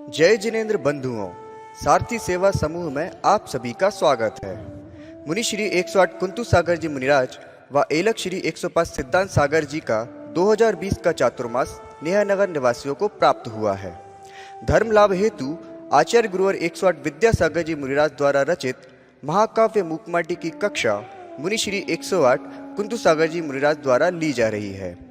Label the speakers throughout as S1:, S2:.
S1: जय जिनेंद्र बंधुओं, सारथी सेवा समूह में आप सभी का स्वागत है। मुनि श्री 108 कुंतु सागर जी मुनिराज व एलक श्री 105 सिद्धांत सागर जी का 2020 का चातुर्मास नेहानगर निवासियों को प्राप्त हुआ है। धर्म लाभ हेतु आचार्य गुरुवर 108 विद्यासागर जी मुनिराज द्वारा रचित महाकाव्य मूकमाटी की कक्षा मुनि श्री 108 कुंतु सागर जी मुनिराज द्वारा ली जा रही है।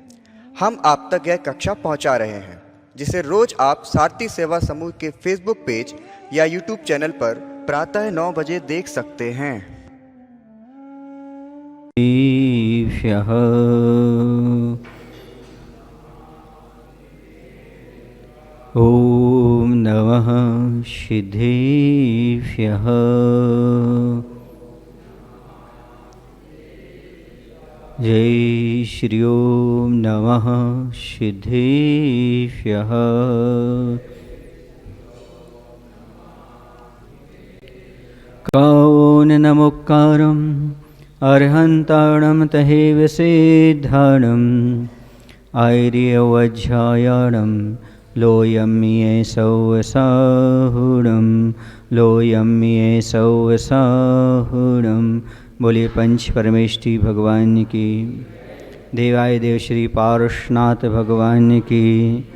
S1: हम आप तक यह कक्षा पहुंचा रहे हैं, जिसे रोज आप सारथी सेवा समूह के फेसबुक पेज या यूट्यूब चैनल पर प्रातः 9 बजे देख सकते हैं।
S2: ओम नमः सिद्धेभ्यः। जय श्री ओम नमः सिद्धेभ्यः। कौनमुक्कारम् अर्हन्ताणं तहेव सिद्धाणम् आर्यवज्झायाणं लोयम्ये सौवसाहुणं लोयम्ये सौवसाहुणं। बोलिए पंच परमेष्टि भगवान की, देवाय देव श्री पारसनाथ भगवान की,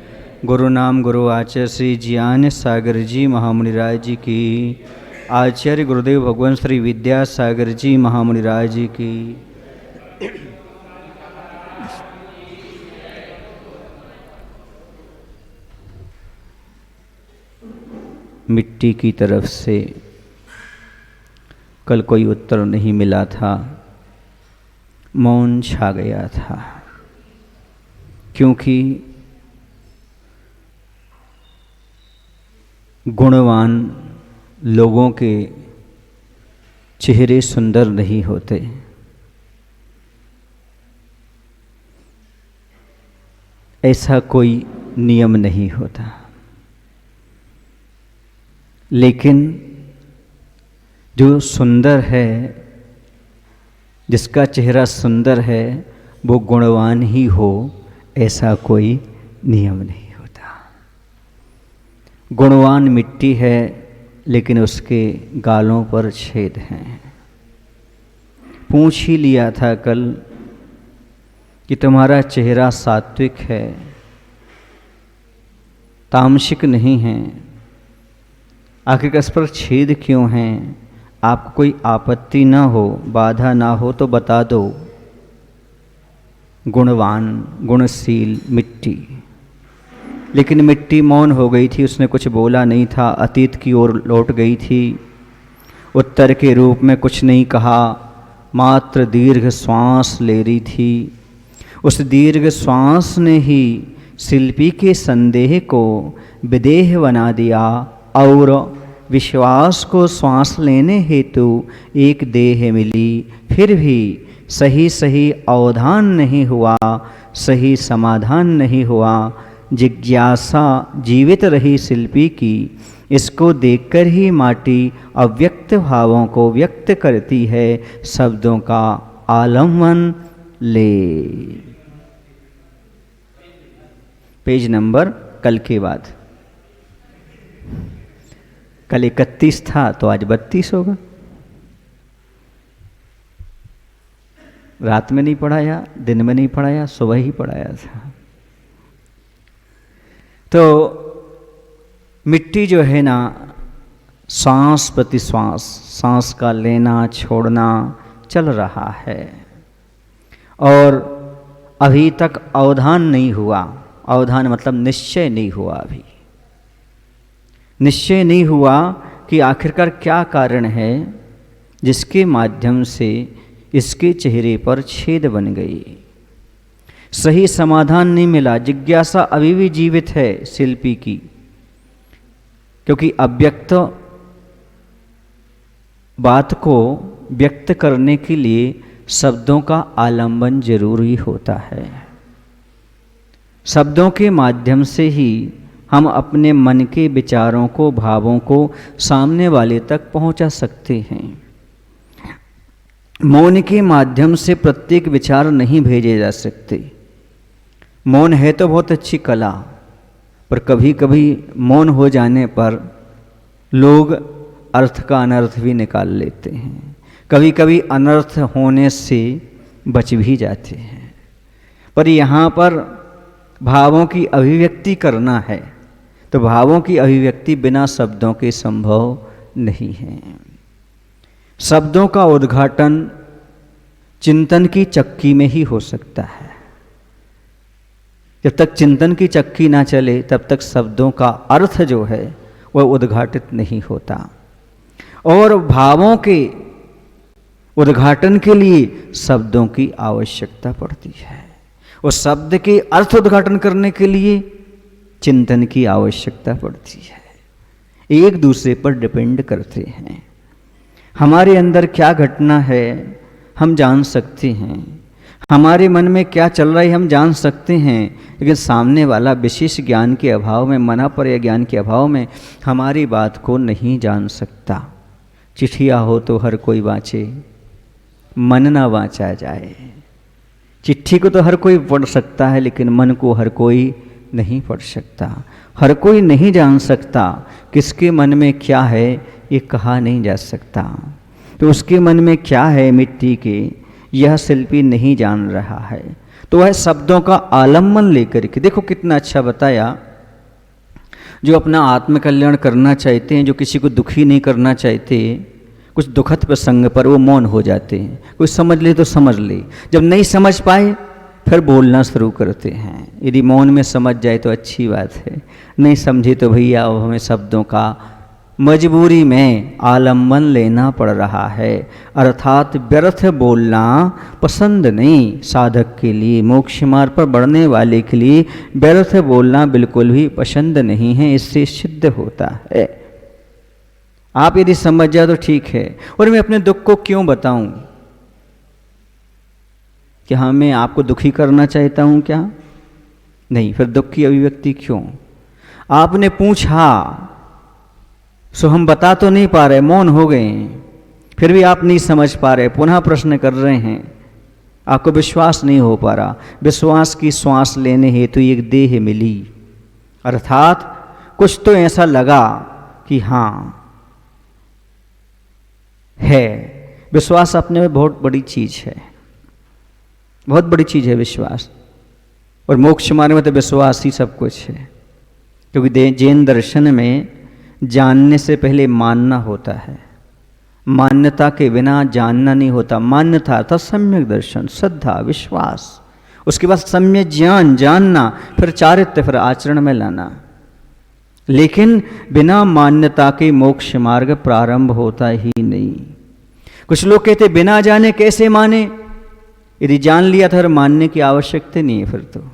S2: गुरु नाम गुरु आचार्य श्री ज्ञान सागर जी महामुनिराज जी की, आचार्य गुरुदेव भगवान श्री विद्यासागर जी महामुनिराज जी की। मिट्टी की तरफ से कल कोई उत्तर नहीं मिला था, मौन छा गया था, क्योंकि गुणवान लोगों के चेहरे सुंदर नहीं होते। ऐसा कोई नियम नहीं होता, लेकिन जो सुंदर है, जिसका चेहरा सुंदर है, वो गुणवान ही हो, ऐसा कोई नियम नहीं होता। गुणवान मिट्टी है, लेकिन उसके गालों पर छेद हैं। पूछ ही लिया था कल कि तुम्हारा चेहरा सात्विक है, तामसिक नहीं है, आखिर इस पर छेद क्यों हैं? आपको कोई आपत्ति ना हो, बाधा ना हो तो बता दो। गुणवान गुणशील मिट्टी, लेकिन मिट्टी मौन हो गई थी, उसने कुछ बोला नहीं था, अतीत की ओर लौट गई थी, उत्तर के रूप में कुछ नहीं कहा, मात्र दीर्घ श्वास ले रही थी। उस दीर्घ श्वास ने ही शिल्पी के संदेह को विदेह बना दिया और विश्वास को श्वास लेने हेतु एक देह मिली। फिर भी सही सही अवधान नहीं हुआ, सही समाधान नहीं हुआ। जिज्ञासा जीवित रही शिल्पी की। इसको देखकर ही माटी अव्यक्त भावों को व्यक्त करती है। शब्दों का आलम्बन ले। पेज नंबर कल के बाद, कल 31 था तो आज 32 होगा। रात में नहीं पढ़ाया, दिन में नहीं पढ़ाया, सुबह ही पढ़ाया था। तो मिट्टी जो है ना, सांस प्रति सांस, सांस का लेना छोड़ना चल रहा है और अभी तक अवधान नहीं हुआ। अवधान मतलब निश्चय नहीं हुआ। अभी निश्चय नहीं हुआ कि आखिरकार क्या कारण है जिसके माध्यम से इसके चेहरे पर छेद बन गई। सही समाधान नहीं मिला। जिज्ञासा अभी भी जीवित है शिल्पी की, क्योंकि अव्यक्त बात को व्यक्त करने के लिए शब्दों का आलंबन जरूरी होता है। शब्दों के माध्यम से ही हम अपने मन के विचारों को, भावों को सामने वाले तक पहुंचा सकते हैं। मौन के माध्यम से प्रत्येक विचार नहीं भेजे जा सकते। मौन है तो बहुत अच्छी कला, पर कभी कभी मौन हो जाने पर लोग अर्थ का अनर्थ भी निकाल लेते हैं, कभी कभी अनर्थ होने से बच भी जाते हैं। पर यहाँ पर भावों की अभिव्यक्ति करना है तो भावों की अभिव्यक्ति बिना शब्दों के संभव नहीं है। शब्दों का उद्घाटन चिंतन की चक्की में ही हो सकता है। जब तक चिंतन की चक्की ना चले तब तक शब्दों का अर्थ जो है वह उद्घाटित नहीं होता। और भावों के उद्घाटन के लिए शब्दों की आवश्यकता पड़ती है, उस शब्द के अर्थ उद्घाटन करने के लिए चिंतन की आवश्यकता पड़ती है। एक दूसरे पर डिपेंड करते हैं। हमारे अंदर क्या घटना है हम जान सकते हैं, हमारे मन में क्या चल रहा है हम जान सकते हैं, लेकिन सामने वाला विशेष ज्ञान के अभाव में, मनापर ज्ञान के अभाव में हमारी बात को नहीं जान सकता। चिट्ठिया हो तो हर कोई वांचे, मन ना वांचा जाए। चिट्ठी को तो हर कोई पढ़ सकता है, लेकिन मन को हर कोई नहीं पढ़ सकता। हर कोई नहीं जान सकता किसके मन में क्या है, ये कहा नहीं जा सकता। तो उसके मन में क्या है मिट्टी के, यह शिल्पी नहीं जान रहा है। तो वह शब्दों का आलम्बन लेकर के, देखो कितना अच्छा बताया, जो अपना आत्मकल्याण करना चाहते हैं, जो किसी को दुखी नहीं करना चाहते, कुछ दुखद प्रसंग पर वो मौन हो जाते हैं। कोई समझ ले तो समझ ले, जब नहीं समझ पाए फिर बोलना शुरू करते हैं। यदि मौन में समझ जाए तो अच्छी बात है, नहीं समझे तो भैया अब हमें शब्दों का मजबूरी में आलम्बन लेना पड़ रहा है। अर्थात व्यर्थ बोलना पसंद नहीं साधक के लिए, मोक्ष मार्ग पर बढ़ने वाले के लिए व्यर्थ बोलना बिल्कुल भी पसंद नहीं है, इससे सिद्ध होता है। आप यदि समझ जाए तो ठीक है। और मैं अपने दुख को क्यों बताऊं? कि हाँ मैं आपको दुखी करना चाहता हूं क्या? नहीं, फिर दुख की अभिव्यक्ति क्यों? आपने पूछा सो हम बता तो नहीं पा रहे, मौन हो गए, फिर भी आप नहीं समझ पा रहे, पुनः प्रश्न कर रहे हैं, आपको विश्वास नहीं हो पा रहा। विश्वास की श्वास लेने हेतु एक देह मिली, अर्थात कुछ तो ऐसा लगा कि हाँ है। विश्वास अपने में बहुत बड़ी चीज है, बहुत बड़ी चीज है विश्वास। और मोक्ष मार्ग में तो विश्वास ही सब कुछ है, क्योंकि जैन दर्शन में जानने से पहले मानना होता है, मान्यता के बिना जानना नहीं होता। मान्यता अर्थात सम्यक दर्शन, श्रद्धा, विश्वास, उसके बाद सम्यक ज्ञान, जानना, फिर चारित्र्य, फिर आचरण में लाना। लेकिन बिना मान्यता के मोक्ष मार्ग प्रारंभ होता ही नहीं। कुछ लोग कहते बिना जाने कैसे माने? यदि जान लिया था मानने की आवश्यकता नहीं है। फिर तो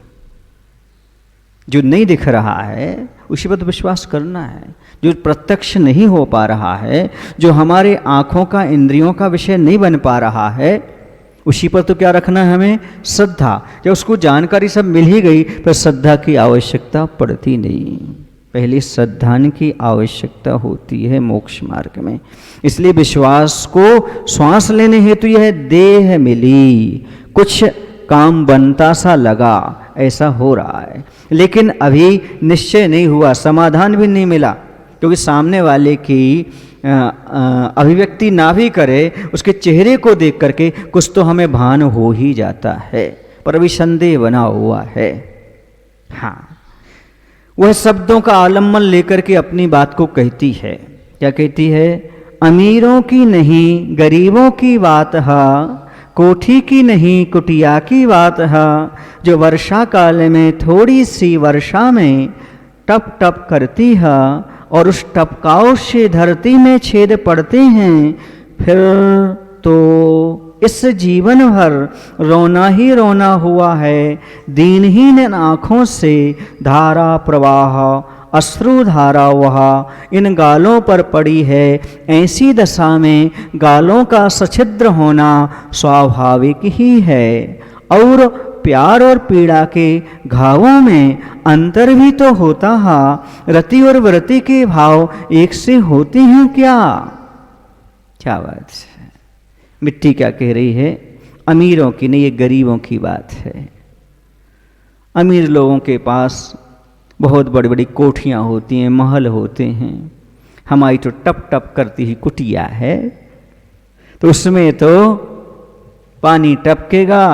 S2: जो नहीं दिख रहा है उसी पर तो विश्वास करना है। जो प्रत्यक्ष नहीं हो पा रहा है, जो हमारे आँखों का, इंद्रियों का विषय नहीं बन पा रहा है, उसी पर तो क्या रखना है हमें? श्रद्धा। जब उसको जानकारी सब मिल ही गई फिर श्रद्धा की आवश्यकता पड़ती नहीं। पहले श्रद्धा की आवश्यकता होती है मोक्ष मार्ग में। इसलिए विश्वास को श्वास लेने हेतु यह देह मिली, कुछ काम बनता सा लगा, ऐसा हो रहा है, लेकिन अभी निश्चय नहीं हुआ, समाधान भी नहीं मिला। क्योंकि सामने वाले की अभिव्यक्ति ना भी करे, उसके चेहरे को देख करके कुछ तो हमें भान हो ही जाता है, पर अभी संदेह बना हुआ है। हाँ, वह शब्दों का आलम्बन लेकर के अपनी बात को कहती है। क्या कहती है? अमीरों की नहीं गरीबों की बात है, कोठी की नहीं कुटिया की बात है, जो वर्षा काल में थोड़ी सी वर्षा में टप टप करती है और उस टपकाओं से धरती में छेद पड़ते हैं, फिर तो इस जीवन भर रोना ही रोना हुआ है। दीनहीन आँखों से धारा प्रवाह, अश्रु धारा वह इन गालों पर पड़ी है। ऐसी दशा में गालों का सछिद्र होना स्वाभाविक ही है। और प्यार और पीड़ा के घावों में अंतर भी तो होता है। रति और व्रति के भाव एक से होते हैं क्या? क्या बात है। मिट्टी क्या कह रही है? अमीरों की नहीं, ये गरीबों की बात है। अमीर लोगों के पास बहुत बड़ी बड़ी कोठियाँ होती हैं, महल होते हैं। हमारी तो टप टप करती ही कुटिया है, तो उसमें तो पानी टपकेगा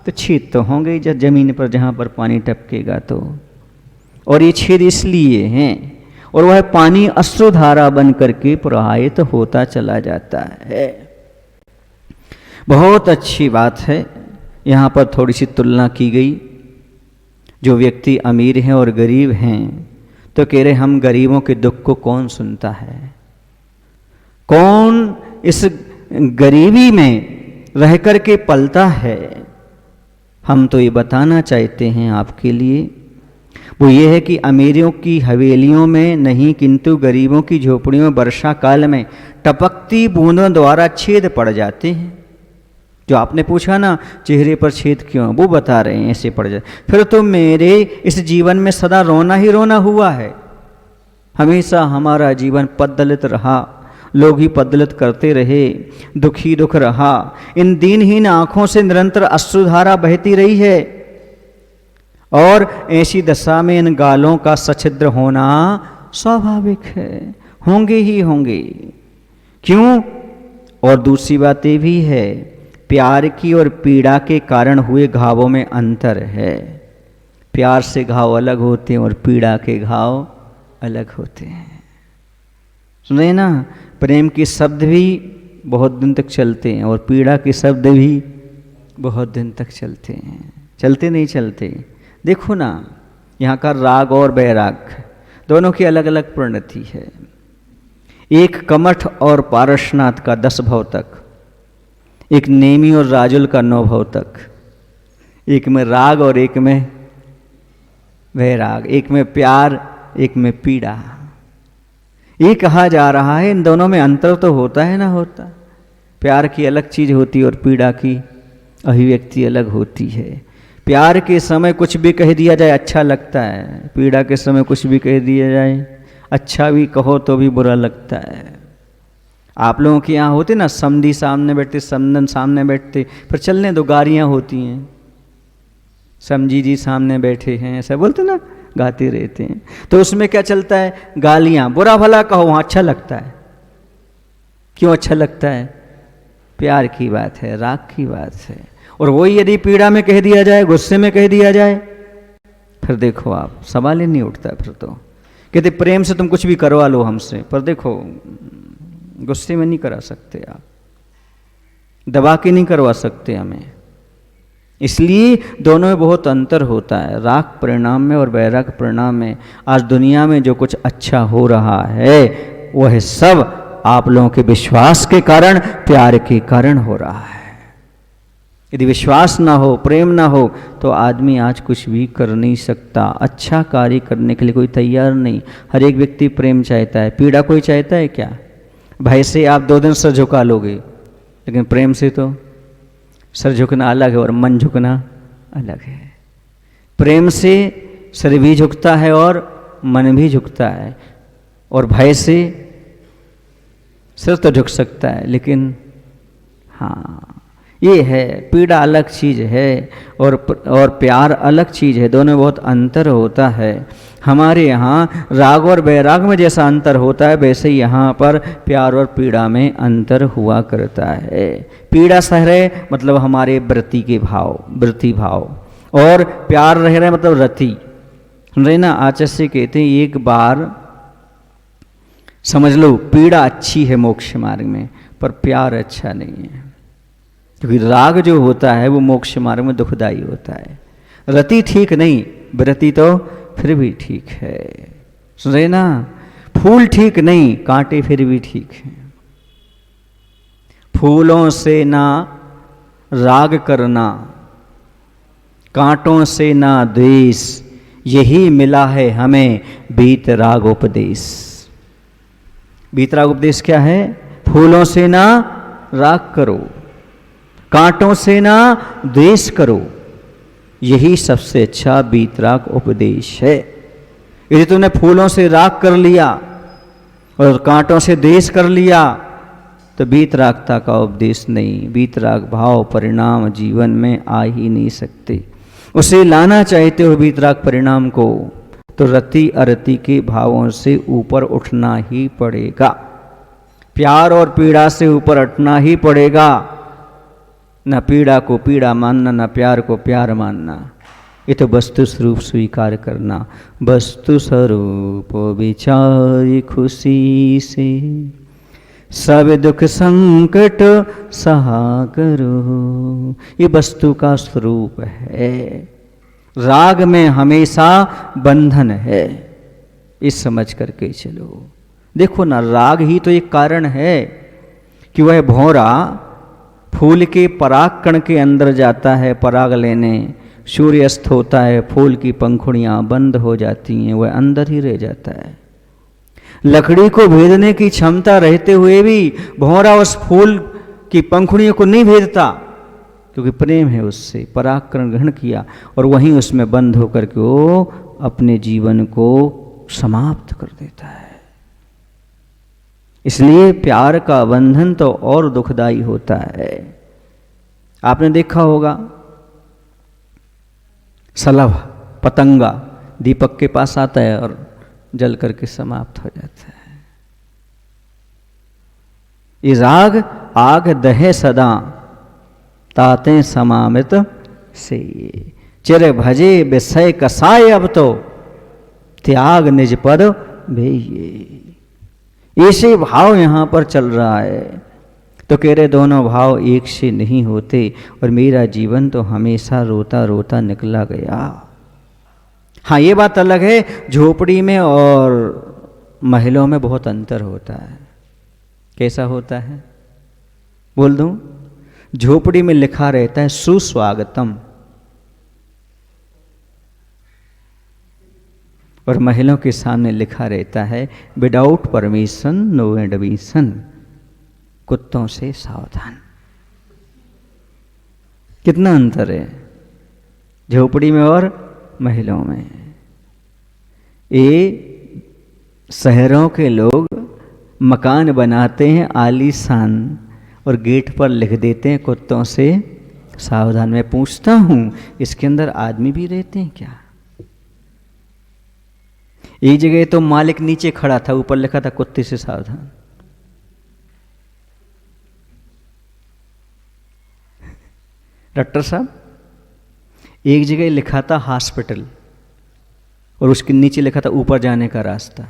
S2: तो छेद तो होंगे ही जमीन पर, जहाँ पर पानी टपकेगा तो। और ये छेद इसलिए हैं, और वह पानी अश्रुधारा बन करके प्रवाहित होता चला जाता है। बहुत अच्छी बात है। यहाँ पर थोड़ी सी तुलना की गई। जो व्यक्ति अमीर हैं और गरीब हैं, तो कह रहे हम गरीबों के दुख को कौन सुनता है, कौन इस गरीबी में रह कर के पलता है। हम तो ये बताना चाहते हैं आपके लिए, वो ये है कि अमीरों की हवेलियों में नहीं, किंतु गरीबों की झोपड़ियों में वर्षा काल में टपकती बूंदों द्वारा छेद पड़ जाते हैं। जो आपने पूछा ना चेहरे पर छेद क्यों, वो बता रहे हैं ऐसे पड़ जाए। फिर तो मेरे इस जीवन में सदा रोना ही रोना हुआ है। हमेशा हमारा जीवन पद्दलित रहा, लोग ही पद्दलित करते रहे, दुख ही दुख रहा। इन दीनहीन आंखों से निरंतर अश्रुधारा बहती रही है, और ऐसी दशा में इन गालों का सछिद्र होना स्वाभाविक है, होंगे ही होंगे। क्यों? और दूसरी बात ये भी है, प्यार की और पीड़ा के कारण हुए घावों में अंतर है। प्यार से घाव अलग होते हैं और पीड़ा के घाव अलग होते हैं। सुने ना, प्रेम के शब्द भी बहुत दिन तक चलते हैं और पीड़ा के शब्द भी बहुत दिन तक चलते हैं। चलते नहीं चलते? देखो ना, यहाँ का राग और बैराग दोनों की अलग अलग परिणति है। एक कमठ और पारसनाथ का 10 भव तक, एक नेमी और राजुल का 9 भव तक, एक में राग और एक में वैराग, एक में प्यार एक में पीड़ा। ये कहा जा रहा है इन दोनों में अंतर तो होता है ना होता। प्यार की अलग चीज होती है और पीड़ा की अभिव्यक्ति अलग होती है। प्यार के समय कुछ भी कह दिया जाए अच्छा लगता है, पीड़ा के समय कुछ भी कह दिया जाए अच्छा भी कहो तो भी बुरा लगता है। आप लोगों के यहाँ होते ना, समधी सामने बैठते, समधन सामने बैठते, फिर चलने दो गालियाँ होती हैं। समझी जी सामने बैठे हैं ऐसा बोलते ना, गाते रहते हैं। तो उसमें क्या चलता है? गालियाँ। बुरा भला कहो वहाँ अच्छा लगता है। क्यों अच्छा लगता है? प्यार की बात है, राग की बात है। और वही यदि पीड़ा में कह दिया जाए, गुस्से में कह दिया जाए, फिर देखो आप सवाल ही नहीं उठता। फिर तो कहते प्रेम से तुम कुछ भी करवा लो हमसे, पर देखो गुस्से में नहीं करा सकते आप, दबा के नहीं करवा सकते हमें। इसलिए दोनों में बहुत अंतर होता है, राग परिणाम में और वैराग परिणाम में। आज दुनिया में जो कुछ अच्छा हो रहा है वह सब आप लोगों के विश्वास के कारण, प्यार के कारण हो रहा है। यदि विश्वास ना हो, प्रेम ना हो, तो आदमी आज कुछ भी कर नहीं सकता। अच्छा कार्य करने के लिए कोई तैयार नहीं। हर एक व्यक्ति प्रेम चाहता है, पीड़ा कोई चाहता है क्या? भय से आप 2 दिन सर झुका लोगे, लेकिन प्रेम से तो सर झुकना अलग है और मन झुकना अलग है। प्रेम से सर भी झुकता है और मन भी झुकता है, और भय से सिर तो झुक सकता है, लेकिन हाँ ये है, पीड़ा अलग चीज़ है और प्यार अलग चीज़ है। दोनों में बहुत अंतर होता है। हमारे यहाँ राग और वैराग में जैसा अंतर होता है, वैसे ही यहाँ पर प्यार और पीड़ा में अंतर हुआ करता है। पीड़ा सह रहे मतलब हमारे वृत्ति के भाव, वृत्ति भाव, और प्यार रह रहे मतलब रति। सुन रहे ना, आचार्य कहते हैं एक बार समझ लो पीड़ा अच्छी है मोक्ष मार्ग में, पर प्यार अच्छा नहीं है। क्योंकि राग जो होता है वो मोक्ष मार्ग में दुखदाई होता है। रति ठीक नहीं, व्रति तो फिर भी ठीक है। सुन रहे ना, फूल ठीक नहीं, कांटे फिर भी ठीक हैं। फूलों से ना राग करना, कांटों से ना द्वेष, यही मिला है हमें बीतराग उपदेश। बीतराग उपदेश क्या है? फूलों से ना राग करो, कांटों से ना द्वेष करो, यही सबसे अच्छा बीतराग उपदेश है। यदि तुमने फूलों से राग कर लिया और कांटों से द्वेष कर लिया तो बीतरागता का उपदेश नहीं, बीतराग भाव परिणाम जीवन में आ ही नहीं सकते। उसे लाना चाहते हो वीतराग परिणाम को, तो रति अरति के भावों से ऊपर उठना ही पड़ेगा। प्यार और पीड़ा से ऊपर उठना ही पड़ेगा। न पीड़ा को पीड़ा मानना, न प्यार को प्यार मानना। ये तो वस्तु स्वरूप स्वीकार करना। वस्तु स्वरूप विचारी खुशी से, सब दुख संकट सहा करो। ये वस्तु का स्वरूप है। राग में हमेशा बंधन है, इस समझ करके चलो। देखो ना, राग ही तो एक कारण है कि वह भौरा फूल के पराग कण के अंदर जाता है पराग लेने, सूर्य अस्त होता है, फूल की पंखुड़ियां बंद हो जाती हैं, वह अंदर ही रह जाता है। लकड़ी को भेदने की क्षमता रहते हुए भी भौरा उस फूल की पंखुड़ियों को नहीं भेदता, क्योंकि प्रेम है उससे, परागकण ग्रहण किया और वहीं उसमें बंद होकर के वो अपने जीवन को समाप्त कर देता है। इसलिए प्यार का बंधन तो और दुखदाई होता है। आपने देखा होगा, सलभ पतंगा दीपक के पास आता है और जल करके समाप्त हो जाता है। ये राग आग दहे सदा, ताते समामित से। चिर भजे विषय कसाय, अब तो त्याग निज पर भेये। ऐसे भाव यहाँ पर चल रहा है। तो कह रहे दोनों भाव एक से नहीं होते, और मेरा जीवन तो हमेशा रोता रोता निकला गया। हाँ, ये बात अलग है, झोपड़ी में और महलों में बहुत अंतर होता है। कैसा होता है बोल दूं? झोपड़ी में लिखा रहता है सुस्वागतम, और महिलाओं के सामने लिखा रहता है विदाउट परमिशन नो एडमिशन, कुत्तों से सावधान। कितना अंतर है झोपड़ी में और महिलाओं में। ये शहरों के लोग मकान बनाते हैं आलीशान और गेट पर लिख देते हैं कुत्तों से सावधान। मैं पूछता हूं, इसके अंदर आदमी भी रहते हैं क्या? एक जगह तो मालिक नीचे खड़ा था, ऊपर लिखा था कुत्ते से सावधान। डॉक्टर साहब, एक जगह लिखा था हॉस्पिटल और उसके नीचे लिखा था ऊपर जाने का रास्ता।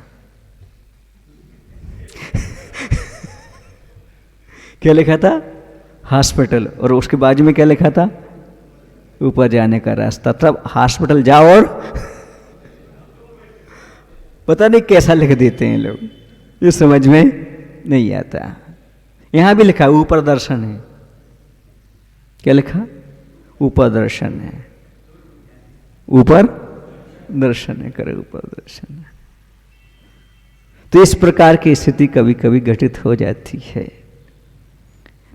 S2: क्या लिखा था? हॉस्पिटल, और उसके बाजू में क्या लिखा था? ऊपर जाने का रास्ता। तब हॉस्पिटल जाओ और पता नहीं कैसा लिख देते हैं लोग, ये समझ में नहीं आता। यहां भी लिखा ऊपर दर्शन है। क्या लिखा? ऊपर दर्शन है, ऊपर दर्शन है, करे ऊपर दर्शन है। तो इस प्रकार की स्थिति कभी कभी घटित हो जाती है।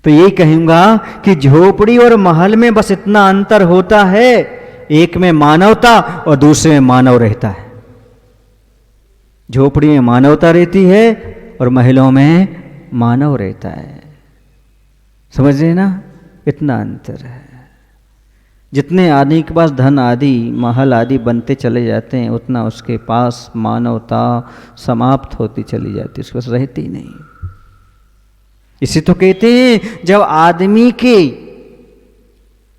S2: तो यही कहूंगा कि झोपड़ी और महल में बस इतना अंतर होता है, एक में मानवता और दूसरे में मानव रहता है। झोपड़ी में मानवता रहती है और महलों में मानव रहता है। समझ रहे ना? इतना अंतर है। जितने आदमी के पास धन आदि महल आदि बनते चले जाते हैं, उतना उसके पास मानवता समाप्त होती चली जाती, उसके पास रहती ही नहीं। इसे तो कहते हैं जब आदमी के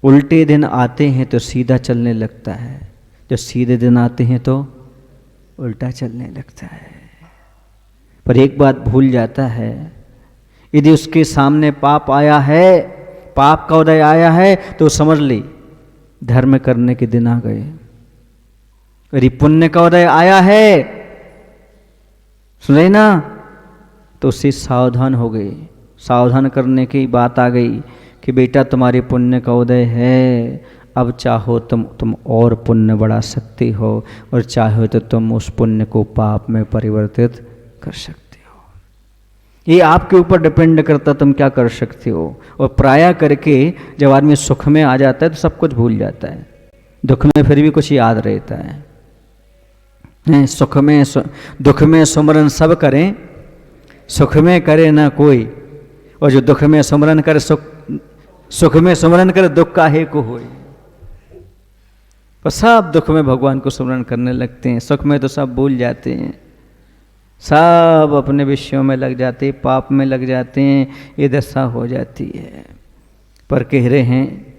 S2: उल्टे दिन आते हैं तो सीधा चलने लगता है, जब सीधे दिन आते हैं तो उल्टा चलने लगता है। पर एक बात भूल जाता है, यदि उसके सामने पाप आया है, पाप का उदय आया है, तो समझ ली धर्म करने के दिन आ गए। यदि पुण्य का उदय आया है, सुने ना, तो उससे सावधान हो गए। सावधान करने की बात आ गई कि बेटा तुम्हारे पुण्य का उदय है, अब चाहो तुम और पुण्य बढ़ा सकते हो, और चाहो तो तुम उस पुण्य को पाप में परिवर्तित कर सकते हो। ये आपके ऊपर डिपेंड करता तुम क्या कर सकते हो। और प्राय करके जब आदमी सुख में आ जाता है तो सब कुछ भूल जाता है, दुख में फिर भी कुछ याद रहता है। सुख में दुख में सुमरन सब करें, सुख में करे ना कोई, और जो दुख में सुमरन करे सुख में सुमरन करे दुख काहे को होए। और सब दुख में भगवान को स्मरण करने लगते हैं, सुख में तो सब भूल जाते हैं, सब अपने विषयों में लग जाते हैं, पाप में लग जाते हैं, ये दशा हो जाती है। पर कह रहे हैं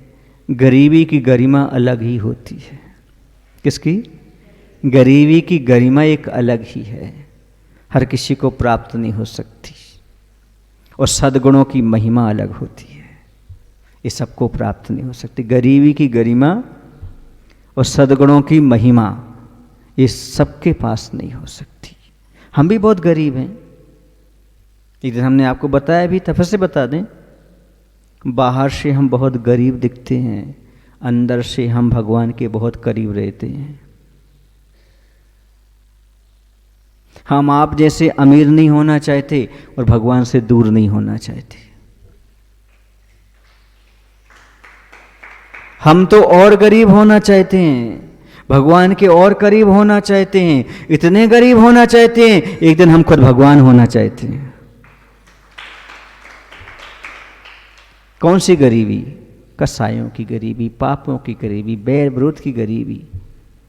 S2: गरीबी की गरिमा अलग ही होती है। किसकी? गरीबी की गरिमा एक अलग ही है, हर किसी को प्राप्त नहीं हो सकती। और सद्गुणों की महिमा अलग होती है, ये सबको प्राप्त नहीं हो सकती। गरीबी की गरिमा और सद्गुणों की महिमा ये सबके पास नहीं हो सकती। हम भी बहुत गरीब हैं, एक दिन हमने आपको बताया भी था, फिर से बता दें। बाहर से हम बहुत गरीब दिखते हैं, अंदर से हम भगवान के बहुत करीब रहते हैं। हम आप जैसे अमीर नहीं होना चाहते और भगवान से दूर नहीं होना चाहते। हम तो और गरीब होना चाहते हैं, भगवान के और करीब होना चाहते हैं, इतने गरीब होना चाहते हैं एक दिन हम खुद भगवान होना चाहते हैं। कौन सी गरीबी? कसायों की गरीबी, पापों की गरीबी, बैर विरोध की गरीबी।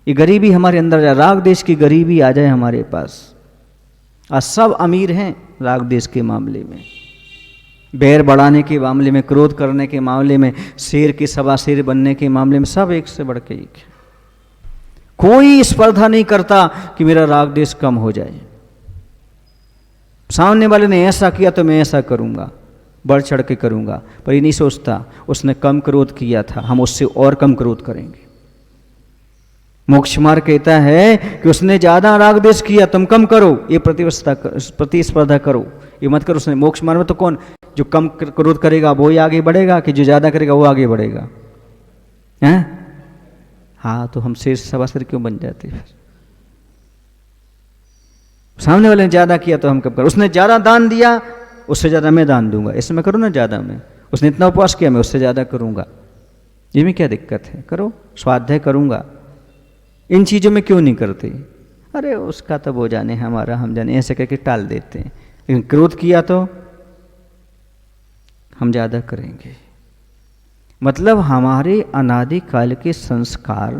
S2: ये गरीबी हमारे अंदर जाए, राग देश की गरीबी आ जाए हमारे पास। आज सब अमीर हैं राग देश के मामले में, बैर बढ़ाने के मामले में, क्रोध करने के मामले में, शेर के सवा शेर बनने के मामले में, सब एक से बढ़ के एक है। कोई स्पर्धा नहीं करता कि मेरा राग देश कम हो जाए। सामने वाले ने ऐसा किया तो मैं ऐसा करूंगा, बढ़ चढ़ के करूंगा, पर ये नहीं सोचता उसने कम क्रोध किया था, हम उससे और कम क्रोध करेंगे। मोक्ष मार्ग कहता है कि उसने ज्यादा राग देश किया, तुम कम करो, ये प्रतिस्पर्धा करो, ये मत करो। उसने मोक्ष मार्ग में तो कौन जो कम क्रोध करेगा वो ही आगे बढ़ेगा, कि जो ज्यादा करेगा वो आगे बढ़ेगा? हैं? हाँ, तो हम शेर सवा शेर क्यों बन जाते हैं? सामने वाले ने ज्यादा किया तो हम कब करो। उसने ज्यादा दान दिया, उससे ज्यादा मैं दान दूंगा, इसमें मैं करूँ ना ज्यादा। मैं उसने इतना उपवास किया, मैं उससे ज्यादा करूंगा। ये में क्या दिक्कत है? करो, स्वाध्याय करूंगा। इन चीजों में क्यों नहीं करते? अरे उसका तो वो जाने, हमारा हम जाने, ऐसे करके टाल देते हैं। लेकिन क्रोध किया तो हम ज्यादा करेंगे। मतलब हमारे अनादिकाल के संस्कार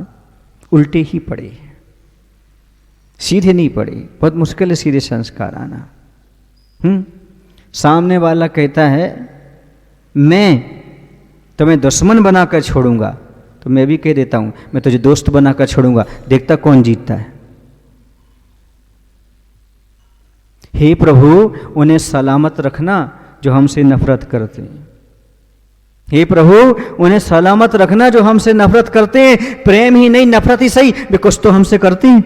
S2: उल्टे ही पड़े, सीधे नहीं पड़े। बहुत मुश्किल है सीधे संस्कार आना। सामने वाला कहता है मैं तुम्हें दुश्मन बनाकर छोड़ूंगा, तो मैं भी कह देता हूं मैं तुझे दोस्त बनाकर छोड़ूंगा, देखता कौन जीतता है। हे प्रभु, उन्हें सलामत रखना जो हमसे नफरत करते हैं। हे प्रभु, उन्हें सलामत रखना जो हमसे नफरत करते हैं। प्रेम ही नहीं, नफरत ही सही, वे कुछ तो हमसे करते हैं।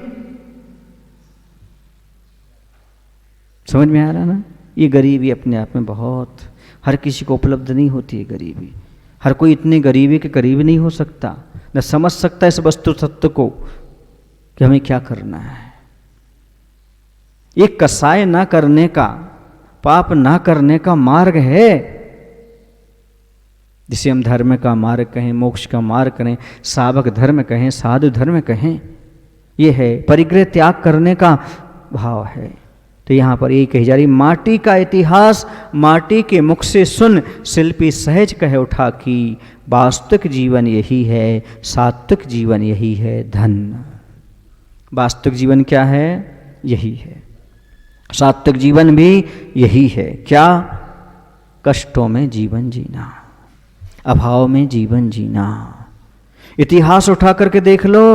S2: समझ में आ रहा ना? ये गरीबी अपने आप में बहुत, हर किसी को उपलब्ध नहीं होती है गरीबी। हर कोई इतनी गरीबी के करीब नहीं हो सकता, न समझ सकता इस वस्तु तत्व को कि हमें क्या करना है। ये कसाय ना करने का, पाप ना करने का मार्ग है, जिसे हम धर्म का मार्ग कहें, मोक्ष का मार्ग कहें, सावक धर्म कहें, साधु धर्म कहें। ये है परिग्रह त्याग करने का भाव है। तो यहाँ पर यही कही जा रही, माटी का इतिहास माटी के मुख से सुन, शिल्पी सहज कह उठा कि वास्तविक जीवन यही है, सात्विक जीवन यही है, धन। वास्तविक जीवन क्या है? यही है। सात्विक जीवन भी यही है। क्या? कष्टों में जीवन जीना, अभाव में जीवन जीना। इतिहास उठा करके देख लो,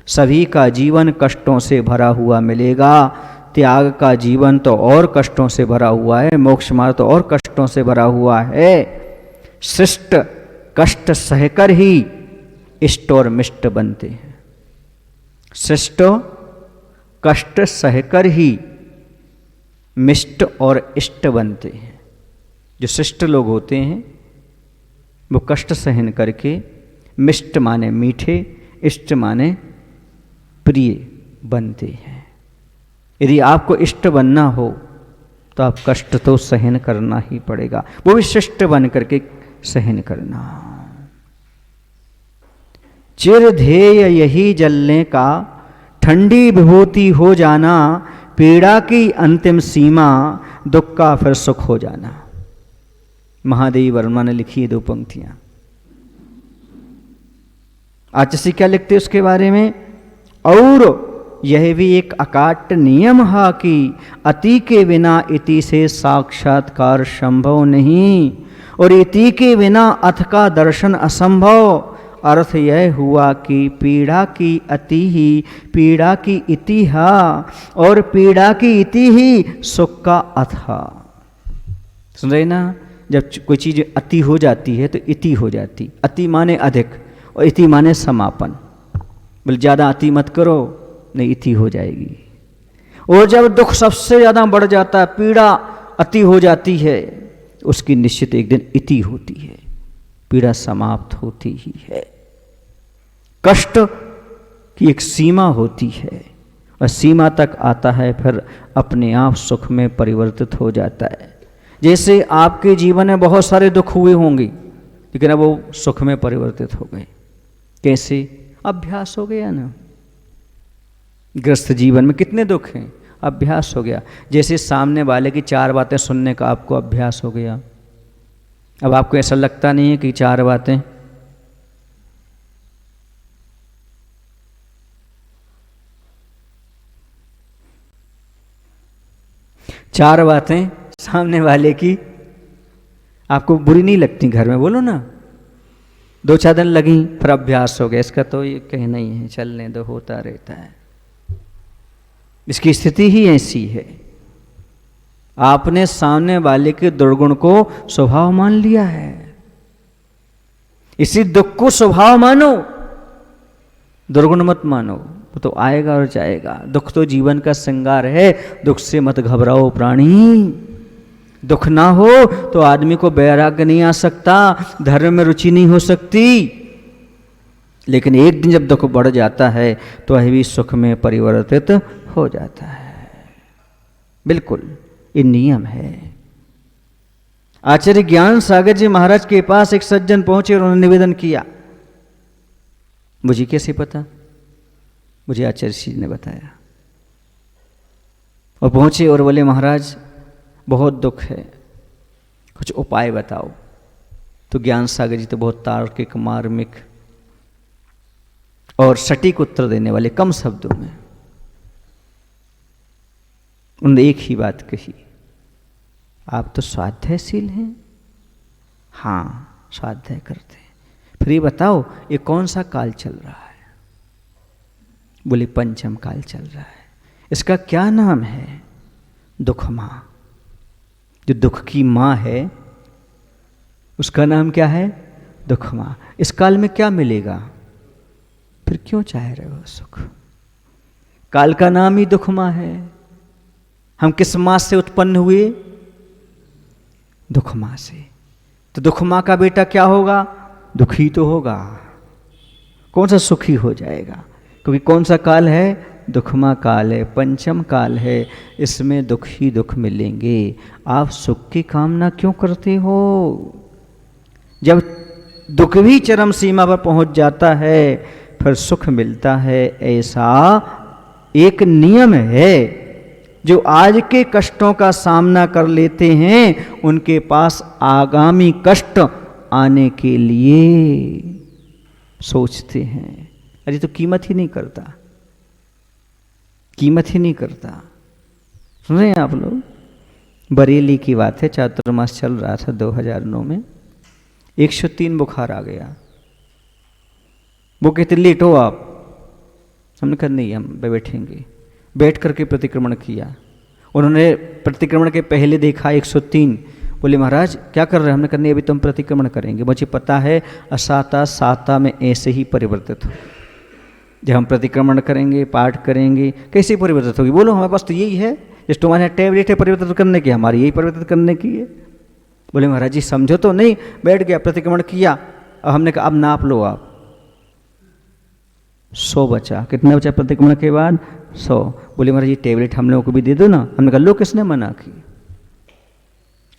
S2: सभी का जीवन कष्टों से भरा हुआ मिलेगा। त्याग का जीवन तो और कष्टों से भरा हुआ है, मोक्ष मार्ग तो और कष्टों से भरा हुआ है। शिष्ट कष्ट सहकर ही इष्ट और मिष्ट बनते हैं। शिष्ट कष्ट सहकर ही मिष्ट और इष्ट बनते हैं। जो शिष्ट लोग होते हैं वो कष्ट सहन करके, मिष्ट माने मीठे, इष्ट माने प्रिय बनते हैं। यदि आपको इष्ट बनना हो तो आप कष्ट तो सहन करना ही पड़ेगा, वो भी शिष्ट बन करके सहन करना। चिर ध्येय यही जलने का, ठंडी विभूति हो जाना, पीड़ा की अंतिम सीमा, दुख का फिर सुख हो जाना। महादेवी वर्मा ने लिखी है 2 पंक्तियां। आचार्य क्या लिखते उसके बारे में, और यह भी एक अकाट्य नियम है कि अति के बिना इति से साक्षात्कार संभव नहीं, और इति के बिना अथ का दर्शन असंभव। अर्थ यह हुआ कि पीड़ा की अति ही पीड़ा की इति है, और पीड़ा की इति ही सुख का अथ है। सुन रहे ना, जब कोई चीज़ अति हो जाती है तो इति हो जाती। अति माने अधिक और इति माने समापन। बोले ज़्यादा अति मत करो, नहीं इति हो जाएगी। और जब दुख सबसे ज़्यादा बढ़ जाता है, पीड़ा अति हो जाती है, उसकी निश्चित एक दिन इति होती है, पीड़ा समाप्त होती ही है। कष्ट की एक सीमा होती है, और सीमा तक आता है फिर अपने आप सुख में परिवर्तित हो जाता है। जैसे आपके जीवन में बहुत सारे दुख हुए होंगे, लेकिन अब वो सुख में परिवर्तित हो गए। कैसे? अभ्यास हो गया ना। ग्रस्त जीवन में कितने दुख हैं, अभ्यास हो गया। जैसे सामने वाले की 4 बातें सुनने का आपको अभ्यास हो गया, अब आपको ऐसा लगता नहीं है कि 4 बातें सामने वाले की आपको बुरी नहीं लगती। घर में बोलो ना, 2-4 दिन लगी, फिर अभ्यास हो गया, इसका तो ये कहना ही है, चलने दो, होता रहता है। इसकी स्थिति ही ऐसी है। आपने सामने वाले के दुर्गुण को स्वभाव मान लिया है, इसी दुख को स्वभाव मानो, दुर्गुण मत मानो। वो तो आएगा और जाएगा। दुख तो जीवन का श्रृंगार है, दुख से मत घबराओ प्राणी। दुख ना हो तो आदमी को वैराग्य नहीं आ सकता, धर्म में रुचि नहीं हो सकती। लेकिन एक दिन जब दुख बढ़ जाता है तो वह भी सुख में परिवर्तित हो जाता है। बिल्कुल ये नियम है। आचार्य ज्ञान सागर जी महाराज के पास एक सज्जन पहुंचे और उन्होंने निवेदन किया। मुझे कैसे पता? मुझे आचार्य जी ने बताया। और पहुंचे और बोले महाराज बहुत दुख है, कुछ उपाय बताओ। तो ज्ञान सागर जी तो बहुत तार्किक, मार्मिक और सटीक उत्तर देने वाले, कम शब्दों में। उन्होंने एक ही बात कही, आप तो स्वाध्यायशील हैं। हाँ, स्वाध्याय करते हैं। फिर ये बताओ ये कौन सा काल चल रहा है? बोले पंचम काल चल रहा है। इसका क्या नाम है? दुख माँ। जो दुख की माँ है उसका नाम क्या है? दुख माँ। इस काल में क्या मिलेगा? फिर क्यों चाह रहे हो सुख? काल का नाम ही दुख माँ है। हम किस माँ से उत्पन्न हुए? दुख माँ से। तो दुख माँ का बेटा क्या होगा? दुखी तो होगा। कौन सा सुखी हो जाएगा? क्योंकि कौन सा काल है? दुखमा काल है, पंचम काल है। इसमें दुख ही दुख मिलेंगे। आप सुख की कामना क्यों करते हो? जब दुख भी चरम सीमा पर पहुंच जाता है फिर सुख मिलता है। ऐसा एक नियम है। जो आज के कष्टों का सामना कर लेते हैं उनके पास आगामी कष्ट आने के लिए सोचते हैं। अरे तो कीमत ही नहीं करता, कीमत ही नहीं करता। सुन रहे हैं आप लोग? बरेली की बात है, चातुर्मास चल रहा था 2009 में। 103 बुखार आ गया। वो कहते लेट हो आप। हमने कहा नहीं, हम बैठेंगे। बैठ करके प्रतिक्रमण किया। उन्होंने प्रतिक्रमण के पहले देखा 103। बोले महाराज क्या कर रहे हैं? हमने कहा नहीं, अभी तुम प्रतिक्रमण करेंगे। मुझे पता है असाता साता में ऐसे ही परिवर्तित हो। जब हम प्रतिक्रमण करेंगे, पाठ करेंगे, कैसे परिवर्तित होगी? बोलो हमारे पास तो यही है। जिस तुम्हारे टैबलेट है परिवर्तित करने की, हमारी यही परिवर्तित करने की है। बोले महाराज जी समझो तो नहीं। बैठ गया, प्रतिक्रमण किया। अब हमने कहा अब नाप लो आप। 100 बचा। कितना बचा प्रतिक्रमण के बाद? 100। बोले महाराज जी टैबलेट हम लोगों को भी दे दो ना। हमने कहा लो, किसने मना की?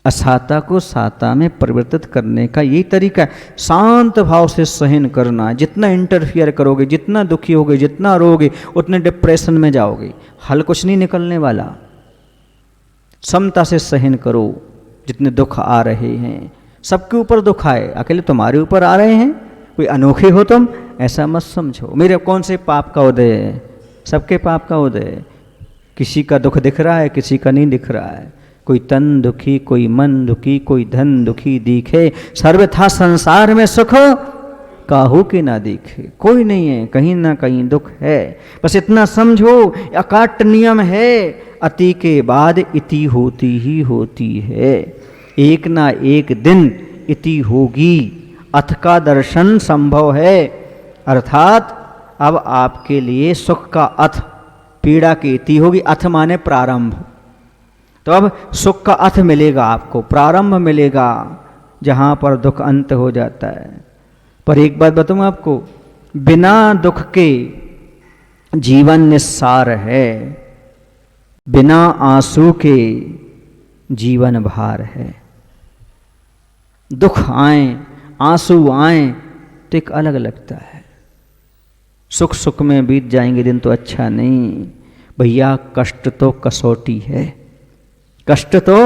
S2: असाता को साता में परिवर्तित करने का यही तरीका है। शांत भाव से सहन करना। जितना इंटरफियर करोगे, जितना दुखी होगे, जितना रोगे, उतने डिप्रेशन में जाओगे। हल कुछ नहीं निकलने वाला। समता से सहन करो। जितने दुख आ रहे हैं, सबके ऊपर दुख आए, अकेले तुम्हारे ऊपर आ रहे हैं? कोई अनोखे हो तुम, ऐसा मत समझो। मेरे कौन से पाप का उदय है? सबके पाप का उदय है। किसी का दुख दिख रहा है, किसी का नहीं दिख रहा है। कोई तन दुखी, कोई मन दुखी, कोई धन दुखी दिखे, सर्वथा संसार में सुख काहू के ना दिखे। कोई नहीं है, कहीं ना कहीं दुख है। बस इतना समझो, अकाट्य नियम है, अति के बाद इति होती ही होती है। एक ना एक दिन इति होगी, अथ का दर्शन संभव है। अर्थात अब आपके लिए सुख का अथ, पीड़ा की इति होगी। अथ माने प्रारंभ। तो अब सुख का अथ मिलेगा आपको, प्रारंभ मिलेगा, जहां पर दुख अंत हो जाता है। पर एक बात बताऊं आपको, बिना दुख के जीवन निस्सार है, बिना आंसू के जीवन भार है। दुख आए, आंसू आए तो एक अलग लगता है। सुख सुख में बीत जाएंगे दिन तो अच्छा नहीं भैया, कष्ट तो कसौटी है, कष्ट तो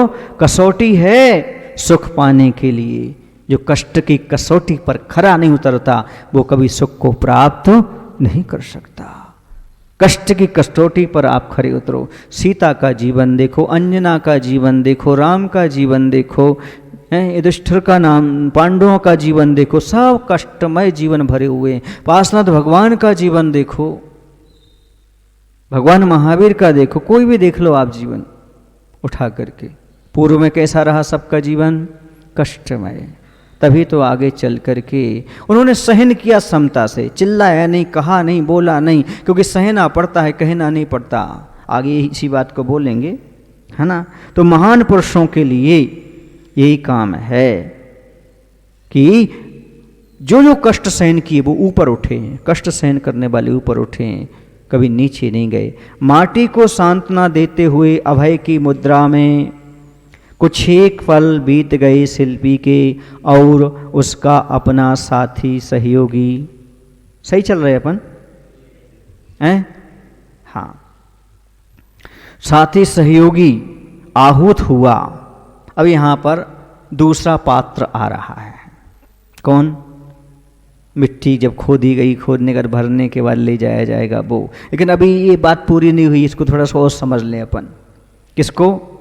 S2: कसौटी है सुख पाने के लिए। जो कष्ट की कसौटी पर खरा नहीं उतरता वो कभी सुख को प्राप्त नहीं कर सकता। कष्ट की कसौटी पर आप खरे उतरो। सीता का जीवन देखो, अंजना का जीवन देखो, राम का जीवन देखो, युधिष्ठिर का नाम, पांडवों का जीवन देखो, सब कष्टमय जीवन भरे हुए हैं। पार्श्वनाथ भगवान का जीवन देखो, भगवान महावीर का देखो, कोई भी देख लो आप जीवन उठा करके। पूर्व में कैसा रहा सबका जीवन? कष्टमय। तभी तो आगे चल करके उन्होंने सहन किया समता से, चिल्लाया नहीं, कहा नहीं, बोला नहीं, क्योंकि सहना पड़ता है, कहना नहीं पड़ता। आगे इसी बात को बोलेंगे, है ना। तो महान पुरुषों के लिए यही काम है कि जो जो कष्ट सहन किए वो ऊपर उठे हैं, कष्ट सहन करने वाले ऊपर उठे हैं, कभी नीचे नहीं गए। माटी को सांत्वना देते हुए अभय की मुद्रा में कुछ एक पल बीत गए शिल्पी के, और उसका अपना साथी सहयोगी। सही चल रहे अपन हैं? हाँ, साथी सहयोगी आहूत हुआ। अब यहां पर दूसरा पात्र आ रहा है। कौन? मिट्टी जब खोदी गई, खोदने कर भरने के बाद ले जाया जाएगा वो। लेकिन अभी ये बात पूरी नहीं हुई, इसको थोड़ा सा और समझ लें अपन। किसको?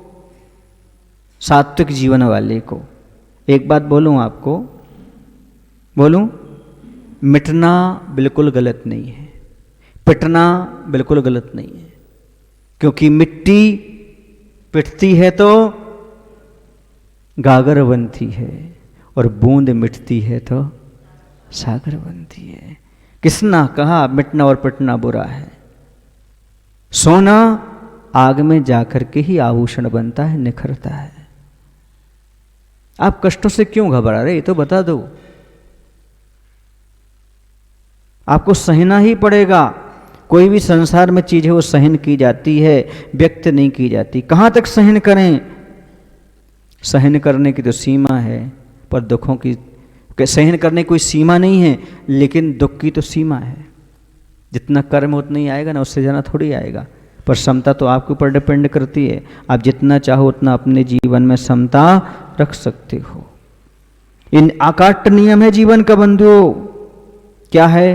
S2: सात्विक जीवन वाले को। एक बात बोलूं आपको, बोलूं, मिटना बिल्कुल गलत नहीं है, पिटना बिल्कुल गलत नहीं है। क्योंकि मिट्टी पिटती है तो गागर बनती है, और बूंद मिटती है तो सागर बनती है। किसना कहा मिटना और पिटना बुरा है? सोना आग में जाकर के ही आभूषण बनता है, निखरता है। आप कष्टों से क्यों घबरा रहे, ये तो बता दो। आपको सहना ही पड़ेगा। कोई भी संसार में चीज है वो सहन की जाती है, व्यक्त नहीं की जाती। कहां तक सहन करें? सहन करने की तो सीमा है, पर दुखों की सहन करने की कोई सीमा नहीं है, लेकिन दुख की तो सीमा है। जितना कर्म उतना ही आएगा ना, उससे ज़्यादा थोड़ी आएगा। पर समता तो आपके ऊपर डिपेंड करती है। आप जितना चाहो उतना अपने जीवन में समता रख सकते हो। इन अकाट्य नियम है जीवन का बंधुओं। क्या है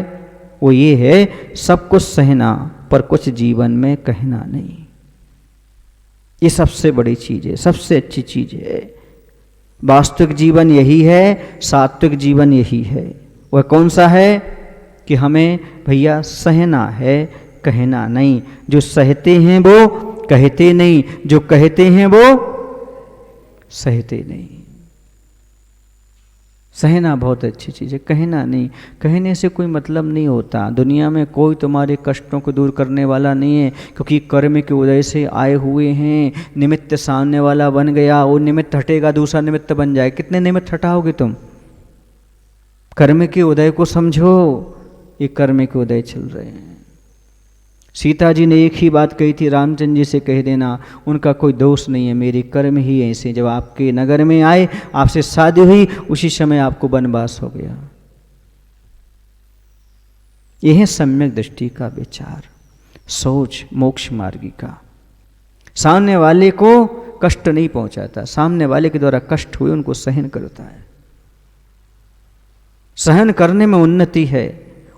S2: वो? ये है सब कुछ सहना, पर कुछ जीवन में कहना नहीं। ये सबसे बड़ी चीज है, सबसे अच्छी चीज है। वास्तविक जीवन यही है, सात्विक जीवन यही है। वह कौन सा है? कि हमें भैया सहना है, कहना नहीं। जो सहते हैं वो कहते नहीं, जो कहते हैं वो सहते नहीं। सहना बहुत अच्छी चीज़ है, कहना नहीं। कहने से कोई मतलब नहीं होता। दुनिया में कोई तुम्हारे कष्टों को दूर करने वाला नहीं है, क्योंकि कर्म के उदय से आए हुए हैं। निमित्त सामने वाला बन गया, वो निमित्त हटेगा, दूसरा निमित्त बन जाए। कितने निमित्त हटाओगे तुम? कर्म के उदय को समझो, ये कर्म के उदय चल रहे हैं। सीता जी ने एक ही बात कही थी, रामचंद्र जी से कह देना, उनका कोई दोष नहीं है, मेरे कर्म ही ऐसे। जब आपके नगर में आए, आपसे शादी हुई, उसी समय आपको वनवास हो गया। यह है सम्यक दृष्टि का विचार, सोच मोक्ष मार्गी का। सामने वाले को कष्ट नहीं पहुंचाता, सामने वाले के द्वारा कष्ट हुए उनको सहन करता है। सहन करने में उन्नति है।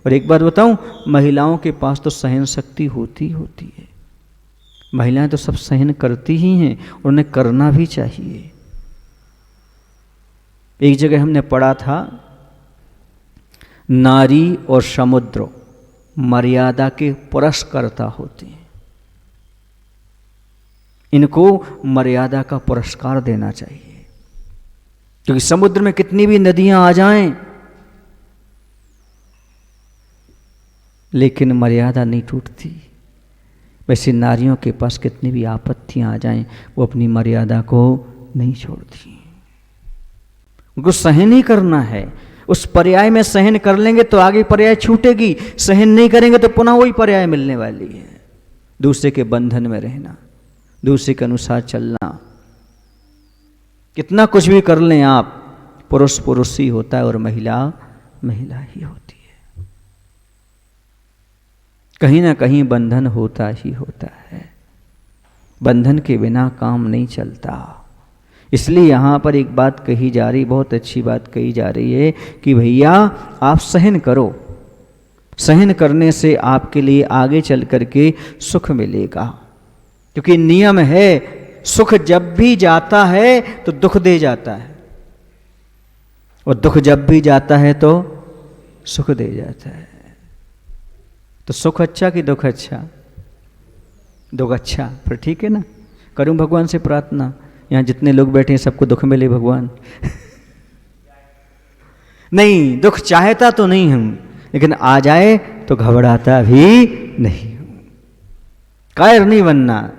S2: और एक बात बताऊं, महिलाओं के पास तो सहन शक्ति होती है। महिलाएं तो सब सहन करती ही हैं, उन्हें करना भी चाहिए। एक जगह हमने पढ़ा था, नारी और समुद्र मर्यादा के पुरस्कर्ता होते हैं। इनको मर्यादा का पुरस्कार देना चाहिए, क्योंकि समुद्र में कितनी भी नदियां आ जाएं, लेकिन मर्यादा नहीं टूटती। वैसे नारियों के पास कितनी भी आपत्तियां आ जाएं, वो अपनी मर्यादा को नहीं छोड़ती। उनको सहन ही करना है। उस पर्याय में सहन कर लेंगे तो आगे पर्याय छूटेगी, सहन नहीं करेंगे तो पुनः वही पर्याय मिलने वाली है। दूसरे के बंधन में रहना, दूसरे के अनुसार चलना। कितना कुछ भी कर लें आप, पुरुष पुरुष ही होता है और महिला महिला ही होती है। कहीं ना कहीं बंधन होता ही होता है। बंधन के बिना काम नहीं चलता। इसलिए यहाँ पर एक बात कही जा रही, बहुत अच्छी बात कही जा रही है कि भैया आप सहन करो। सहन करने से आपके लिए आगे चल करके सुख मिलेगा, क्योंकि नियम है, सुख जब भी जाता है तो दुख दे जाता है, और दुख जब भी जाता है तो सुख दे जाता है। तो सुख अच्छा कि दुख अच्छा? दुख अच्छा। फिर ठीक है ना, करूं भगवान से प्रार्थना, यहाँ जितने लोग बैठे हैं सबको दुख मिले भगवान। नहीं, दुख चाहता तो नहीं हूं, लेकिन आ जाए तो घबराता भी नहीं हूं। कायर नहीं बनना,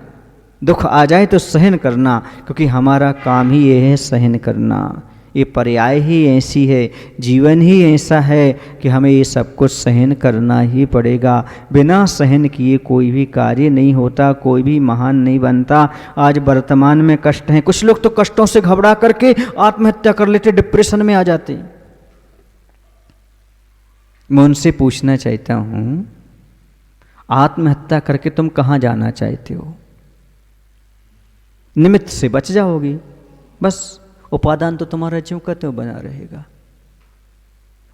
S2: दुख आ जाए तो सहन करना, क्योंकि हमारा काम ही ये है, सहन करना। ये पर्याय ही ऐसी है, जीवन ही ऐसा है कि हमें ये सब कुछ सहन करना ही पड़ेगा। बिना सहन किए कोई भी कार्य नहीं होता, कोई भी महान नहीं बनता। आज वर्तमान में कष्ट हैं, कुछ लोग तो कष्टों से घबरा करके आत्महत्या कर लेते, डिप्रेशन में आ जाते। मैं उनसे पूछना चाहता हूं, आत्महत्या करके तुम कहां जाना चाहते हो? निमित्त से बच जाओगे बस, उपादान तो तुम्हारा ज्यों का त्यों बना रहेगा।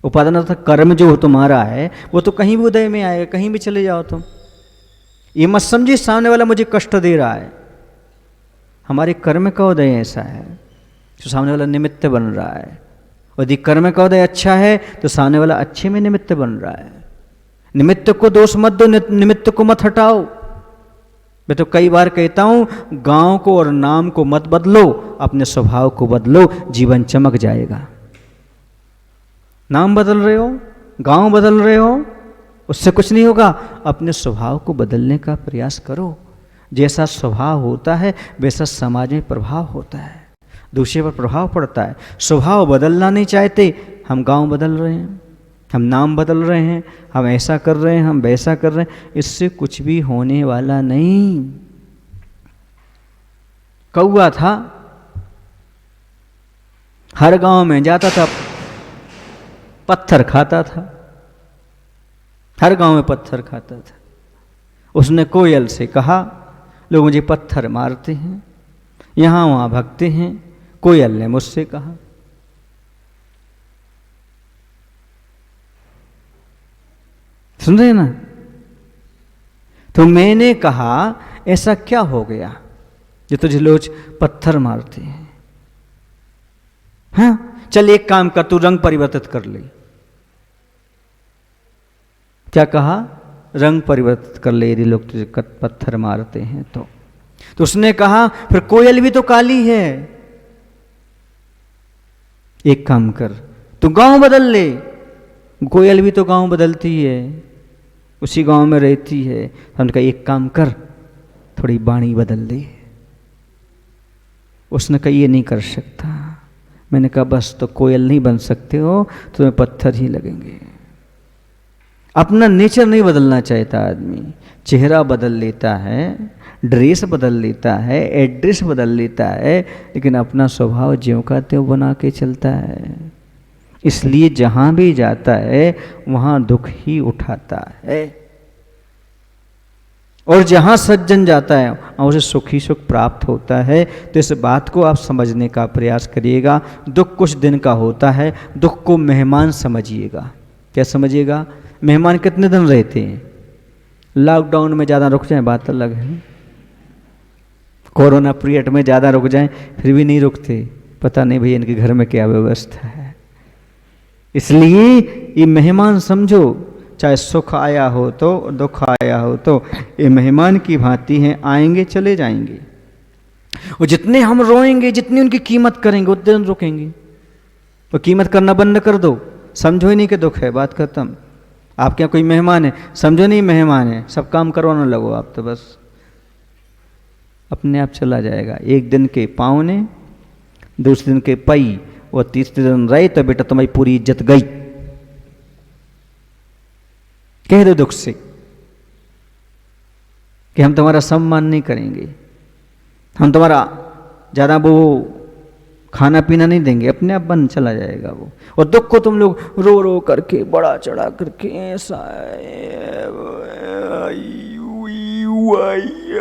S2: उपादान अर्थात कर्म जो तुम्हारा है वो तो कहीं भी उदय में आएगा, कहीं भी चले जाओ तुम। ये मत समझिए सामने वाला मुझे कष्ट दे रहा है। हमारे कर्म का उदय ऐसा है तो सामने वाला निमित्त बन रहा है। यदि कर्म का उदय अच्छा है तो सामने वाला अच्छे में निमित्त बन रहा है। निमित्त को दोष मत दो, निमित्त को मत हटाओ। मैं तो कई बार कहता हूं, गांव को और नाम को मत बदलो, अपने स्वभाव को बदलो, जीवन चमक जाएगा। नाम बदल रहे हो, गांव बदल रहे हो, उससे कुछ नहीं होगा। अपने स्वभाव को बदलने का प्रयास करो। जैसा स्वभाव होता है वैसा समाज में प्रभाव होता है, दूसरे पर प्रभाव पड़ता है। स्वभाव बदलना नहीं चाहते, हम गांव बदल रहे हैं, हम नाम बदल रहे हैं, हम ऐसा कर रहे हैं, हम वैसा कर रहे हैं, इससे कुछ भी होने वाला नहीं। कौआ था, हर गांव में जाता था, पत्थर खाता था, हर गांव में पत्थर खाता था। उसने कोयल से कहा, लोग मुझे पत्थर मारते हैं, यहां वहां भगते हैं। कोयल ने मुझसे कहा, सुन रहे ना? तो मैंने कहा ऐसा क्या हो गया जो तुझे लोग पत्थर मारते हैं? हाँ, चल एक काम कर, तू रंग परिवर्तित कर ले। क्या कहा? रंग परिवर्तित कर ले यदि लोग तुझे पत्थर मारते हैं तो उसने कहा फिर कोयल भी तो काली है, एक काम कर, तू गांव बदल ले। कोयल भी तो गांव बदलती है, उसी गांव में रहती है। हमने कहा एक काम कर, थोड़ी वाणी बदल दे। उसने कहा ये नहीं कर सकता। मैंने कहा बस, तो कोयल नहीं बन सकते हो, तुम्हें पत्थर ही लगेंगे। अपना नेचर नहीं बदलना चाहता आदमी, चेहरा बदल लेता है, ड्रेस बदल लेता है, एड्रेस बदल लेता है, लेकिन अपना स्वभाव ज्यों का त्यों बना के चलता है। इसलिए जहां भी जाता है वहां दुख ही उठाता है। और जहाँ सज्जन जाता है वहाँ उसे सुख ही सुख प्राप्त होता है। तो इस बात को आप समझने का प्रयास करिएगा। दुख कुछ दिन का होता है, दुख को मेहमान समझिएगा। क्या समझिएगा? मेहमान कितने दिन रहते हैं? लॉकडाउन में ज़्यादा रुक जाए बात अलग है, कोरोना पीरियड में ज़्यादा रुक जाएं फिर भी नहीं रुकते, पता नहीं भैया इनके घर में क्या व्यवस्था है। इसलिए ये मेहमान समझो, चाहे सुख आया हो तो दुख आया हो तो ये मेहमान की भांति हैं, आएंगे चले जाएंगे। और जितने हम रोएंगे, जितनी उनकी कीमत करेंगे उतने दिन रुकेंगे। तो कीमत करना बंद कर दो, समझो ही नहीं कि दुख है, बात खत्म। आपके यहाँ कोई मेहमान है, समझो नहीं मेहमान है, सब काम करवाने लगो आप, तो बस अपने आप चला जाएगा। एक दिन के पावने, दूसरे दिन के पई, और तीसरे दिन रहे तो बेटा तुम्हारी पूरी इज्जत गई। कह दो दुख से कि हम तुम्हारा सम्मान नहीं करेंगे, हम तुम्हारा ज़्यादा वो खाना पीना नहीं देंगे, अपने आप बंद चला जाएगा वो। और दुख को तुम लोग रो रो करके बड़ा चढ़ा करके ऐसा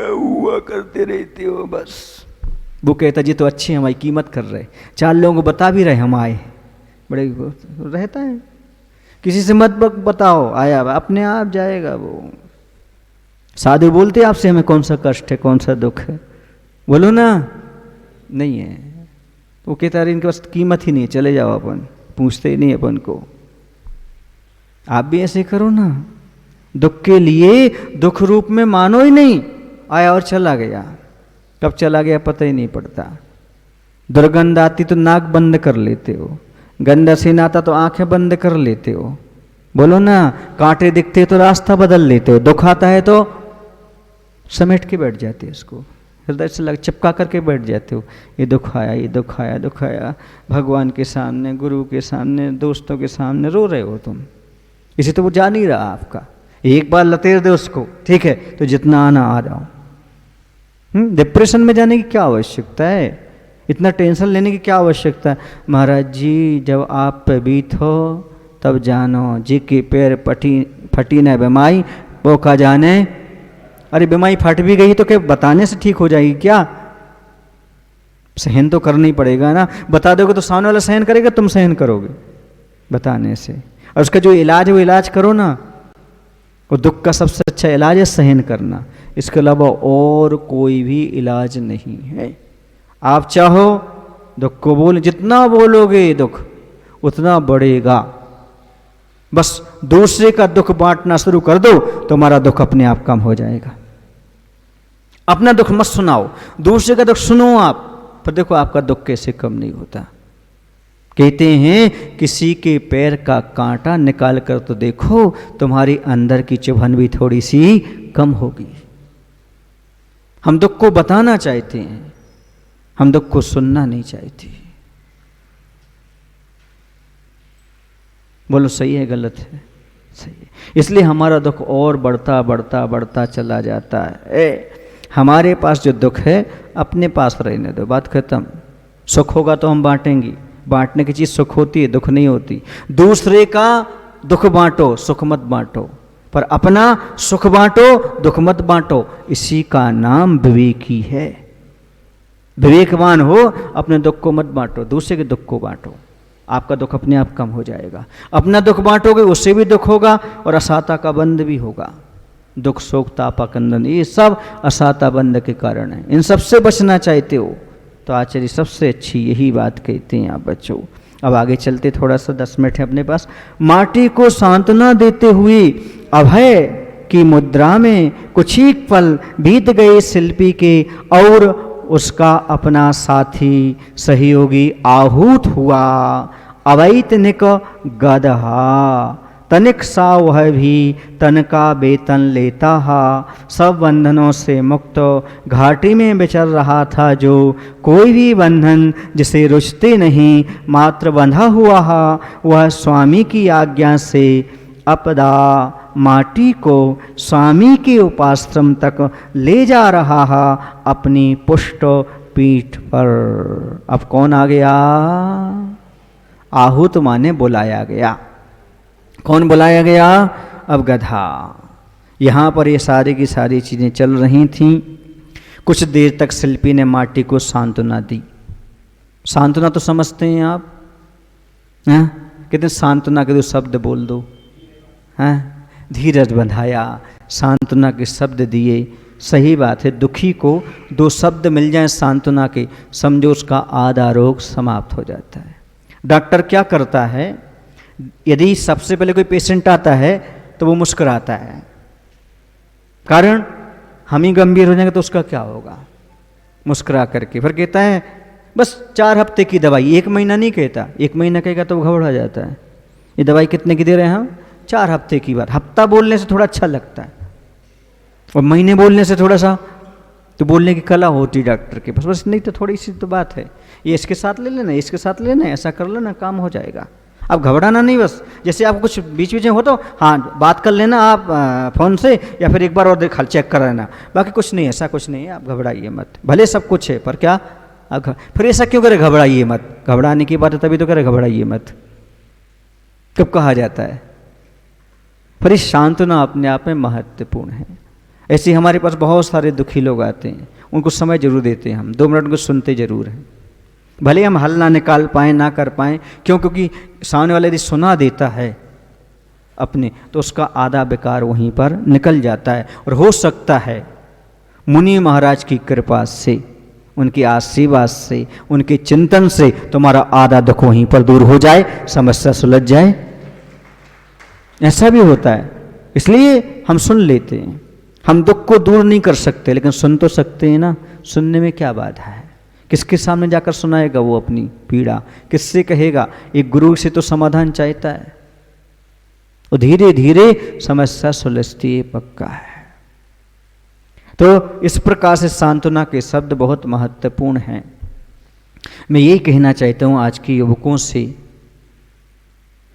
S2: हुआ करते रहते हो बस। वो कहता जी तो अच्छी हमारी कीमत कर रहे, चार लोगों को बता भी रहे हम आए, बड़े रहता है। किसी से मत बताओ आया, अपने आप जाएगा वो। साधु बोलते आपसे हमें कौन सा कष्ट है, कौन सा दुख है, बोलो ना, नहीं है। वो कहता है इनके पास कीमत ही नहीं है, चले जाओ, अपन पूछते ही नहीं अपन को। आप भी ऐसे करो ना, दुख के लिए दुख रूप में मानो ही नहीं, आया और चला गया, कब चला गया पता ही नहीं पड़ता। दुर्गंध आती तो नाक बंद कर लेते हो, गंदा सीन आता तो आंखें बंद कर लेते हो, बोलो ना। कांटे दिखते तो रास्ता बदल लेते हो, दुख आता है तो समेट के बैठ जाते हो, उसको हृदय से चिपका करके बैठ जाते हो। ये दुख आया, ये दुख आया, दुख आया, भगवान के सामने, गुरु के सामने, दोस्तों के सामने रो रहे हो तुम। इसे तो वो जा नहीं रहा आपका, एक बार लतेर दे उसको, ठीक है, तो जितना आना आ जाओ। डिप्रेशन में जाने की क्या आवश्यकता है, इतना टेंशन लेने की क्या आवश्यकता है। महाराज जी जब आप पे बीत हो तब जानो, जी के पैर फटी न बेमाई वो का जाने। अरे बीमारी फट भी गई तो क्या बताने से ठीक हो जाएगी क्या? सहन तो करना ही पड़ेगा ना। बता दोगे तो सामने वाला सहन करेगा, तुम सहन करोगे बताने से। और उसका जो इलाज है वो इलाज करो ना। और दुख का सबसे अच्छा इलाज है सहन करना, इसके अलावा और कोई भी इलाज नहीं है। आप चाहो दुख को बोल, जितना बोलोगे दुख उतना बढ़ेगा। बस दूसरे का दुख बांटना शुरू कर दो, तुम्हारा दुख अपने आप कम हो जाएगा। अपना दुख मत सुनाओ, दूसरे का दुख सुनो आप, पर देखो आपका दुख कैसे कम नहीं होता। कहते हैं किसी के पैर का कांटा निकाल कर तो देखो, तुम्हारी अंदर की चुभन भी थोड़ी सी कम होगी। हम दुख को बताना चाहते हैं, हम दुख को सुनना नहीं चाहते। बोलो सही है गलत है? सही है। इसलिए हमारा दुख और बढ़ता बढ़ता बढ़ता चला जाता है। हमारे पास जो दुख है अपने पास रहने दो, बात खत्म। सुख होगा तो हम बांटेंगे, बांटने की चीज़ सुख होती है, दुख नहीं होती। दूसरे का दुख बांटो, सुख मत बांटो, पर अपना सुख बांटो, दुख मत बांटो। इसी का नाम विवेकी है। विवेकवान हो, अपने दुख को मत बांटो, दूसरे के दुख को बांटो, आपका दुख अपने आप कम हो जाएगा। अपना दुख बांटोगे उससे भी दुख होगा और असाता का बंध भी होगा। दुख शोक तापा कंदन, ये सब असाता बंध के कारण है। इन सबसे बचना चाहते हो तो आचार्य सबसे अच्छी यही बात कहते हैं, आप बच्चों। अब आगे चलते, थोड़ा सा 10 मिनट है अपने पास। माटी को सांत्वना देते हुए अभय की मुद्रा में कुछ ही पल बीत गए शिल्पी के, और उसका अपना साथी सहयोगी आहूत हुआ। अवैतनिक गदहा तनिक सा वह भी तन का वेतन लेता हा। सब बंधनों से मुक्त घाटी में विचर रहा था जो, कोई भी बंधन जिसे रुचते नहीं, मात्र बंधा हुआ हा। वह स्वामी की आज्ञा से अपदा माटी को स्वामी के उपाश्रम तक ले जा रहा है अपनी पुष्ट पीठ पर। अब कौन आ गया? आहूत माने बुलाया गया। कौन बुलाया गया? अब गधा। यहाँ पर ये सारी की सारी चीज़ें चल रही थीं। कुछ देर तक शिल्पी ने माटी को सांत्वना दी। सांत्वना तो समझते हैं आप, हैं? कहते सांत्वना के दो शब्द बोल दो, हैं? धीरज बंधाया, सांत्वना के शब्द दिए। सही बात है, दुखी को दो शब्द मिल जाएं सांत्वना के, समझो उसका आधा रोग समाप्त हो जाता है। डॉक्टर क्या करता है, यदि सबसे पहले कोई पेशेंट आता है तो वो मुस्कुराता है, कारण हम ही गंभीर हो जाएंगे तो उसका क्या होगा, मुस्कुरा करके फिर कहता है बस 4 हफ्ते की दवाई, 1 महीना नहीं कहता, 1 महीना कहेगा तो घबरा जाता है। ये दवाई कितने की दे रहे हैं हम, 4 हफ्ते की बात। हफ्ता बोलने से थोड़ा अच्छा लगता है और महीने बोलने से थोड़ा सा तो बोलने की कला होती डॉक्टर के पास, बस नहीं तो थोड़ी सी तो बात है, ये इसके साथ ले लेना, इसके साथ लेना, ऐसा कर लेना, काम हो जाएगा। अब घबराना नहीं, बस जैसे आपको कुछ बीच बीच में हो तो हाँ बात कर लेना आप फ़ोन से, या फिर एक बार और देख चेक कर लेना, बाकी कुछ नहीं, ऐसा कुछ नहीं है, आप घबराइए मत। भले सब कुछ है पर क्या आप फिर ऐसा क्यों करे, घबराइए मत। घबराने की बात है तभी तो करे घबराइए मत, कब कहा जाता है। पर इस सांत्वना अपने आप में महत्वपूर्ण है। ऐसे हमारे पास बहुत सारे दुखी लोग आते हैं, उनको समय जरूर देते हैं हम, 2 मिनट उनको सुनते जरूर हैं, भले हम हल ना निकाल पाएँ ना कर पाएँ, क्योंकि सामने वाला यदि सुना देता है अपने तो उसका आधा बेकार वहीं पर निकल जाता है। और हो सकता है मुनि महाराज की कृपा से, उनके आशीर्वाद से, उनके चिंतन से तुम्हारा आधा दुख वहीं पर दूर हो जाए, समस्या सुलझ जाए। ऐसा भी होता है, इसलिए हम सुन लेते हैं। हम दुख को दूर नहीं कर सकते लेकिन सुन तो सकते हैं ना। सुनने में क्या बाधा है, किसके सामने जाकर सुनाएगा वो अपनी पीड़ा, किससे कहेगा। एक गुरु से तो समाधान चाहता है, और धीरे धीरे समस्या सुलझती है, पक्का है। तो इस प्रकार से सांत्वना के शब्द बहुत महत्वपूर्ण हैं। मैं यही कहना चाहता हूँ आज के युवकों से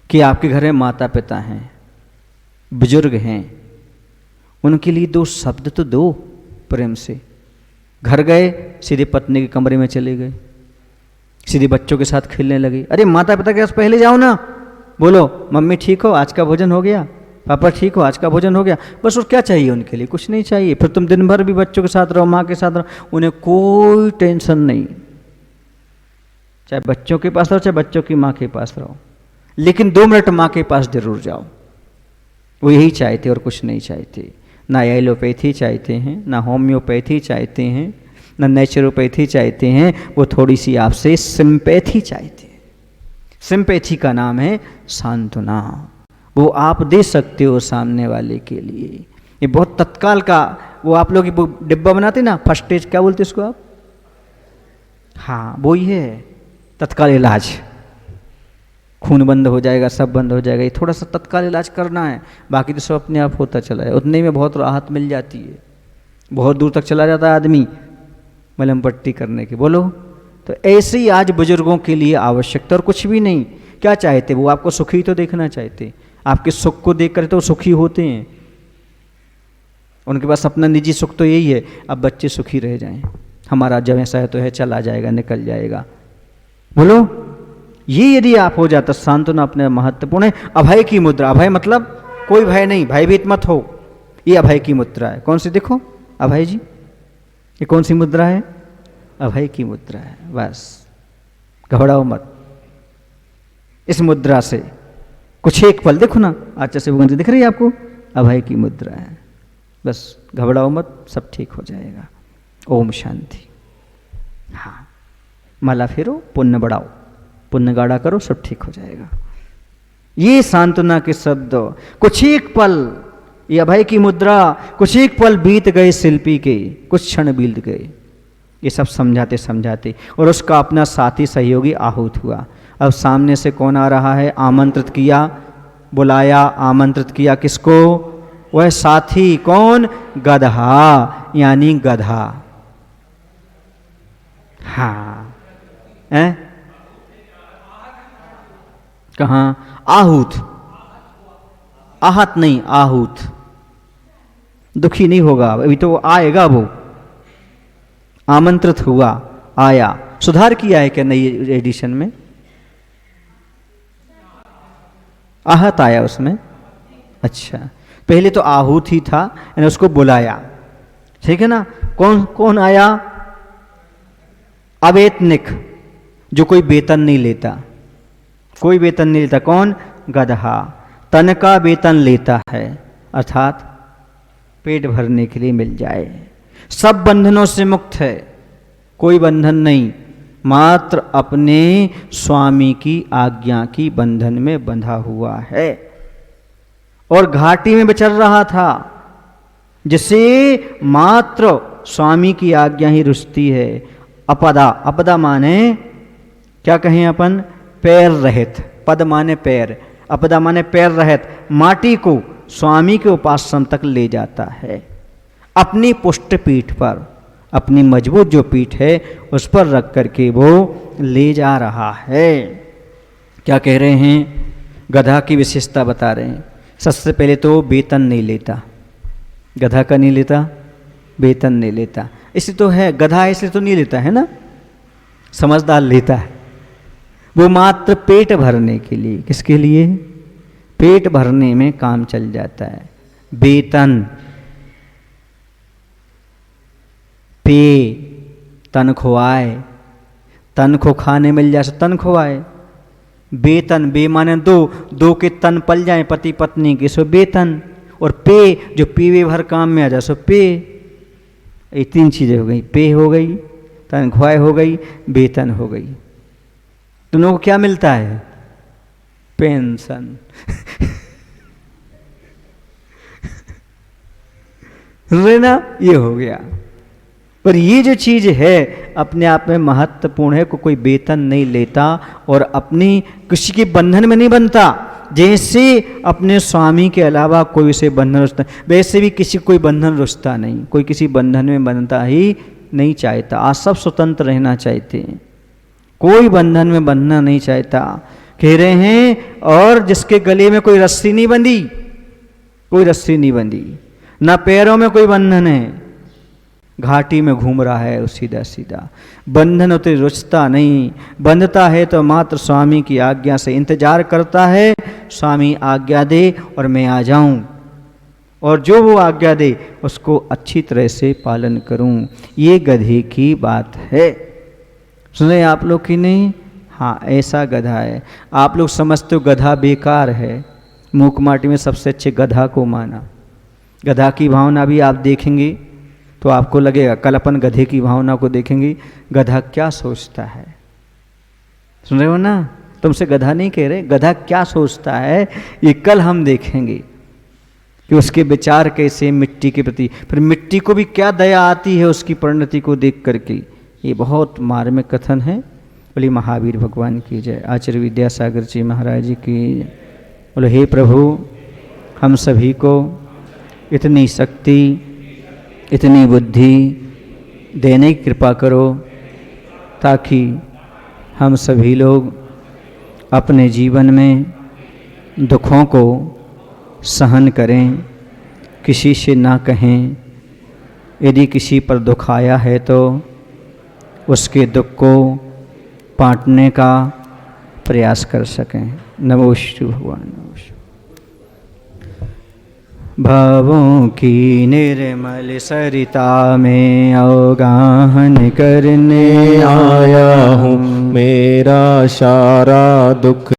S2: कि आपके घर में माता पिता हैं, बुजुर्ग हैं, उनके लिए 2 शब्द तो दो प्रेम से। घर गए सीधे पत्नी के कमरे में चले गए, सीधे बच्चों के साथ खेलने लगे। अरे माता पिता के पास पहले जाओ ना, बोलो मम्मी ठीक हो, आज का भोजन हो गया, पापा ठीक हो, आज का भोजन हो गया। बस और क्या चाहिए उनके लिए, कुछ नहीं चाहिए। फिर तुम दिन भर भी बच्चों के साथ रहो, माँ के साथ रहो, उन्हें कोई टेंशन नहीं, चाहे बच्चों के पास रहो चाहे बच्चों की माँ के पास रहो, लेकिन 2 मिनट माँ के पास जरूर जाओ। वो यही चाहते और कुछ नहीं चाहते। ना एलोपैथी चाहते हैं, ना होम्योपैथी चाहते हैं, ना नेचुरोपैथी चाहते हैं, वो थोड़ी सी आपसे सिंपैथी चाहते हैं। सिंपैथी का नाम है सांत्वना, वो आप दे सकते हो सामने वाले के लिए। ये बहुत तत्काल का, वो आप लोग डिब्बा बनाते ना, फर्स्ट एड क्या बोलते उसको आप, हाँ वो ही है तत्काल इलाज। खून बंद हो जाएगा, सब बंद हो जाएगा, ये थोड़ा सा तत्काल इलाज करना है, बाकी तो सब अपने आप होता चला है। उतने में बहुत राहत मिल जाती है, बहुत दूर तक चला जाता है आदमी मलहम पट्टी करने के। बोलो, तो ऐसे ही आज बुजुर्गों के लिए आवश्यकता और कुछ भी नहीं। क्या चाहते वो, आपको सुखी तो देखना चाहते, आपके सुख को देख कर तो सुखी होते हैं। उनके पास अपना निजी सुख तो यही है, अब बच्चे सुखी रह जाएं, हमारा जब ऐसा है तो है, चला जाएगा, निकल जाएगा। बोलो, ये यदि आप हो जाता, सांत्वना अपने महत्वपूर्ण है। अभय की मुद्रा, अभय मतलब कोई भय नहीं, भयभीत मत हो, ये अभय की मुद्रा है। कौन सी देखो अभय जी, ये कौन सी मुद्रा है, अभय की मुद्रा है। बस घबराओ मत, इस मुद्रा से कुछ एक पल देखो ना, आचार्य से भगवान दिख रही है आपको, अभय की मुद्रा है। बस घबराओ मत, सब ठीक हो जाएगा। ओम शांति। हाँ, माला फेरो, पुण्य बढ़ाओ, पुण्य गाढ़ा करो, सब ठीक हो जाएगा। ये सांत्वना के शब्द, कुछ एक पल, ये अभय की मुद्रा, कुछ एक पल बीत गए शिल्पी के, कुछ क्षण बीत गए, ये सब समझाते समझाते, और उसका अपना साथी सहयोगी आहूत हुआ। अब सामने से कौन आ रहा है, आमंत्रित किया, बुलाया, आमंत्रित किया किसको, वह साथी। कौन, गधा, यानी गधा। हाँ, हैं कहाँ, आहूत, आहत नहीं, आहूत। दुखी नहीं होगा अभी तो, आएगा वो, आमंत्रित हुआ, आया। सुधार किया है क्या नई एडिशन में, आहत आया उसमें, अच्छा। पहले तो आहूत ही था, यानी उसको बुलाया, ठीक है ना। कौन कौन आया? अवेतनिक, जो कोई वेतन नहीं लेता, कोई वेतन नहीं लेता। कौन? गधा। तन का वेतन लेता है, अर्थात पेट भरने के लिए मिल जाए। सब बंधनों से मुक्त है, कोई बंधन नहीं, मात्र अपने स्वामी की आज्ञा की बंधन में बंधा हुआ है। और घाटी में विचर रहा था, जिसे मात्र स्वामी की आज्ञा ही रुचती है। अपदा, अपदा माने क्या कहें अपन? पैर रहित। पद माने पैर, अपदा माने पैर रहित। माटी को स्वामी के उपासन तक ले जाता है, अपनी पुष्ट पीठ पर, अपनी मजबूत जो पीठ है उस पर रख करके वो ले जा रहा है। क्या कह रहे हैं? गधा की विशेषता बता रहे हैं। सबसे पहले तो वेतन नहीं लेता, गधा का नहीं लेता, वेतन नहीं लेता। इसलिए तो है गधा, इसलिए तो नहीं लेता है ना, समझदार लेता है। वो मात्र पेट भरने के लिए, किसके लिए? पेट भरने में काम चल जाता है। वेतन, पे, तन खोआए, तन को खाने मिल जाए तो तन खोआए। वेतन, बे माने दो, दो के तन पल जाए पति पत्नी के, सो वेतन। और पे, जो पीवे भर काम में आ जाए सो पे। ये तीन चीजें हो गई, पे हो गई, तन खोआए हो गई, वेतन हो गई। दोनों को क्या मिलता है? पेंशन। ना, ये हो गया। पर ये जो चीज है अपने आप में महत्वपूर्ण है। कोई वेतन नहीं लेता और अपनी किसी के बंधन में नहीं बनता। जैसे अपने स्वामी के अलावा कोई उसे बंधन रुचता, वैसे भी किसी कोई बंधन रुचता नहीं, कोई किसी बंधन में बंधता ही नहीं चाहता। आज सब स्वतंत्र रहना चाहते हैं, कोई बंधन में बंधना नहीं चाहता। कह रहे हैं, और जिसके गले में कोई रस्सी नहीं बंधी, कोई रस्सी नहीं बंधी, ना पैरों में कोई बंधन है, घाटी में घूम रहा है सीधा सीधा, बंधन उतने रुचता नहीं। बंधता है तो मात्र स्वामी की आज्ञा से इंतजार करता है, स्वामी आज्ञा दे और मैं आ जाऊं, और जो वो आज्ञा दे उसको अच्छी तरह से पालन करूं। ये गधे की बात है। सुने आप लोग की नहीं? हाँ, ऐसा गधा है। आप लोग समझते हो गधा बेकार है, मूक माटी में सबसे अच्छे गधा को माना। गधा की भावना भी आप देखेंगे तो आपको लगेगा, कल अपन गधे की भावना को देखेंगे, गधा क्या सोचता है। सुन रहे हो ना? तुमसे गधा नहीं कह रहे, गधा क्या सोचता है ये कल हम देखेंगे कि उसके विचार कैसे मिट्टी के प्रति, फिर मिट्टी को भी क्या दया आती है उसकी परिणति को देख करके। ये बहुत मार्मिक कथन है। बोले महावीर भगवान की जय, आचार्य विद्यासागर जी महाराज जी की। बोले हे प्रभु, हम सभी को इतनी शक्ति, इतनी बुद्धि देने की कृपा करो ताकि हम सभी लोग अपने जीवन में दुखों को सहन करें, किसी से ना कहें। यदि किसी पर दुख आया है तो उसके दुख को बांटने का प्रयास कर सकें। नमो श्री भगवान। नमो श्री भावों की निर्मल सरिता में अवगाहन करने
S3: आया हूँ, मेरा सारा दुख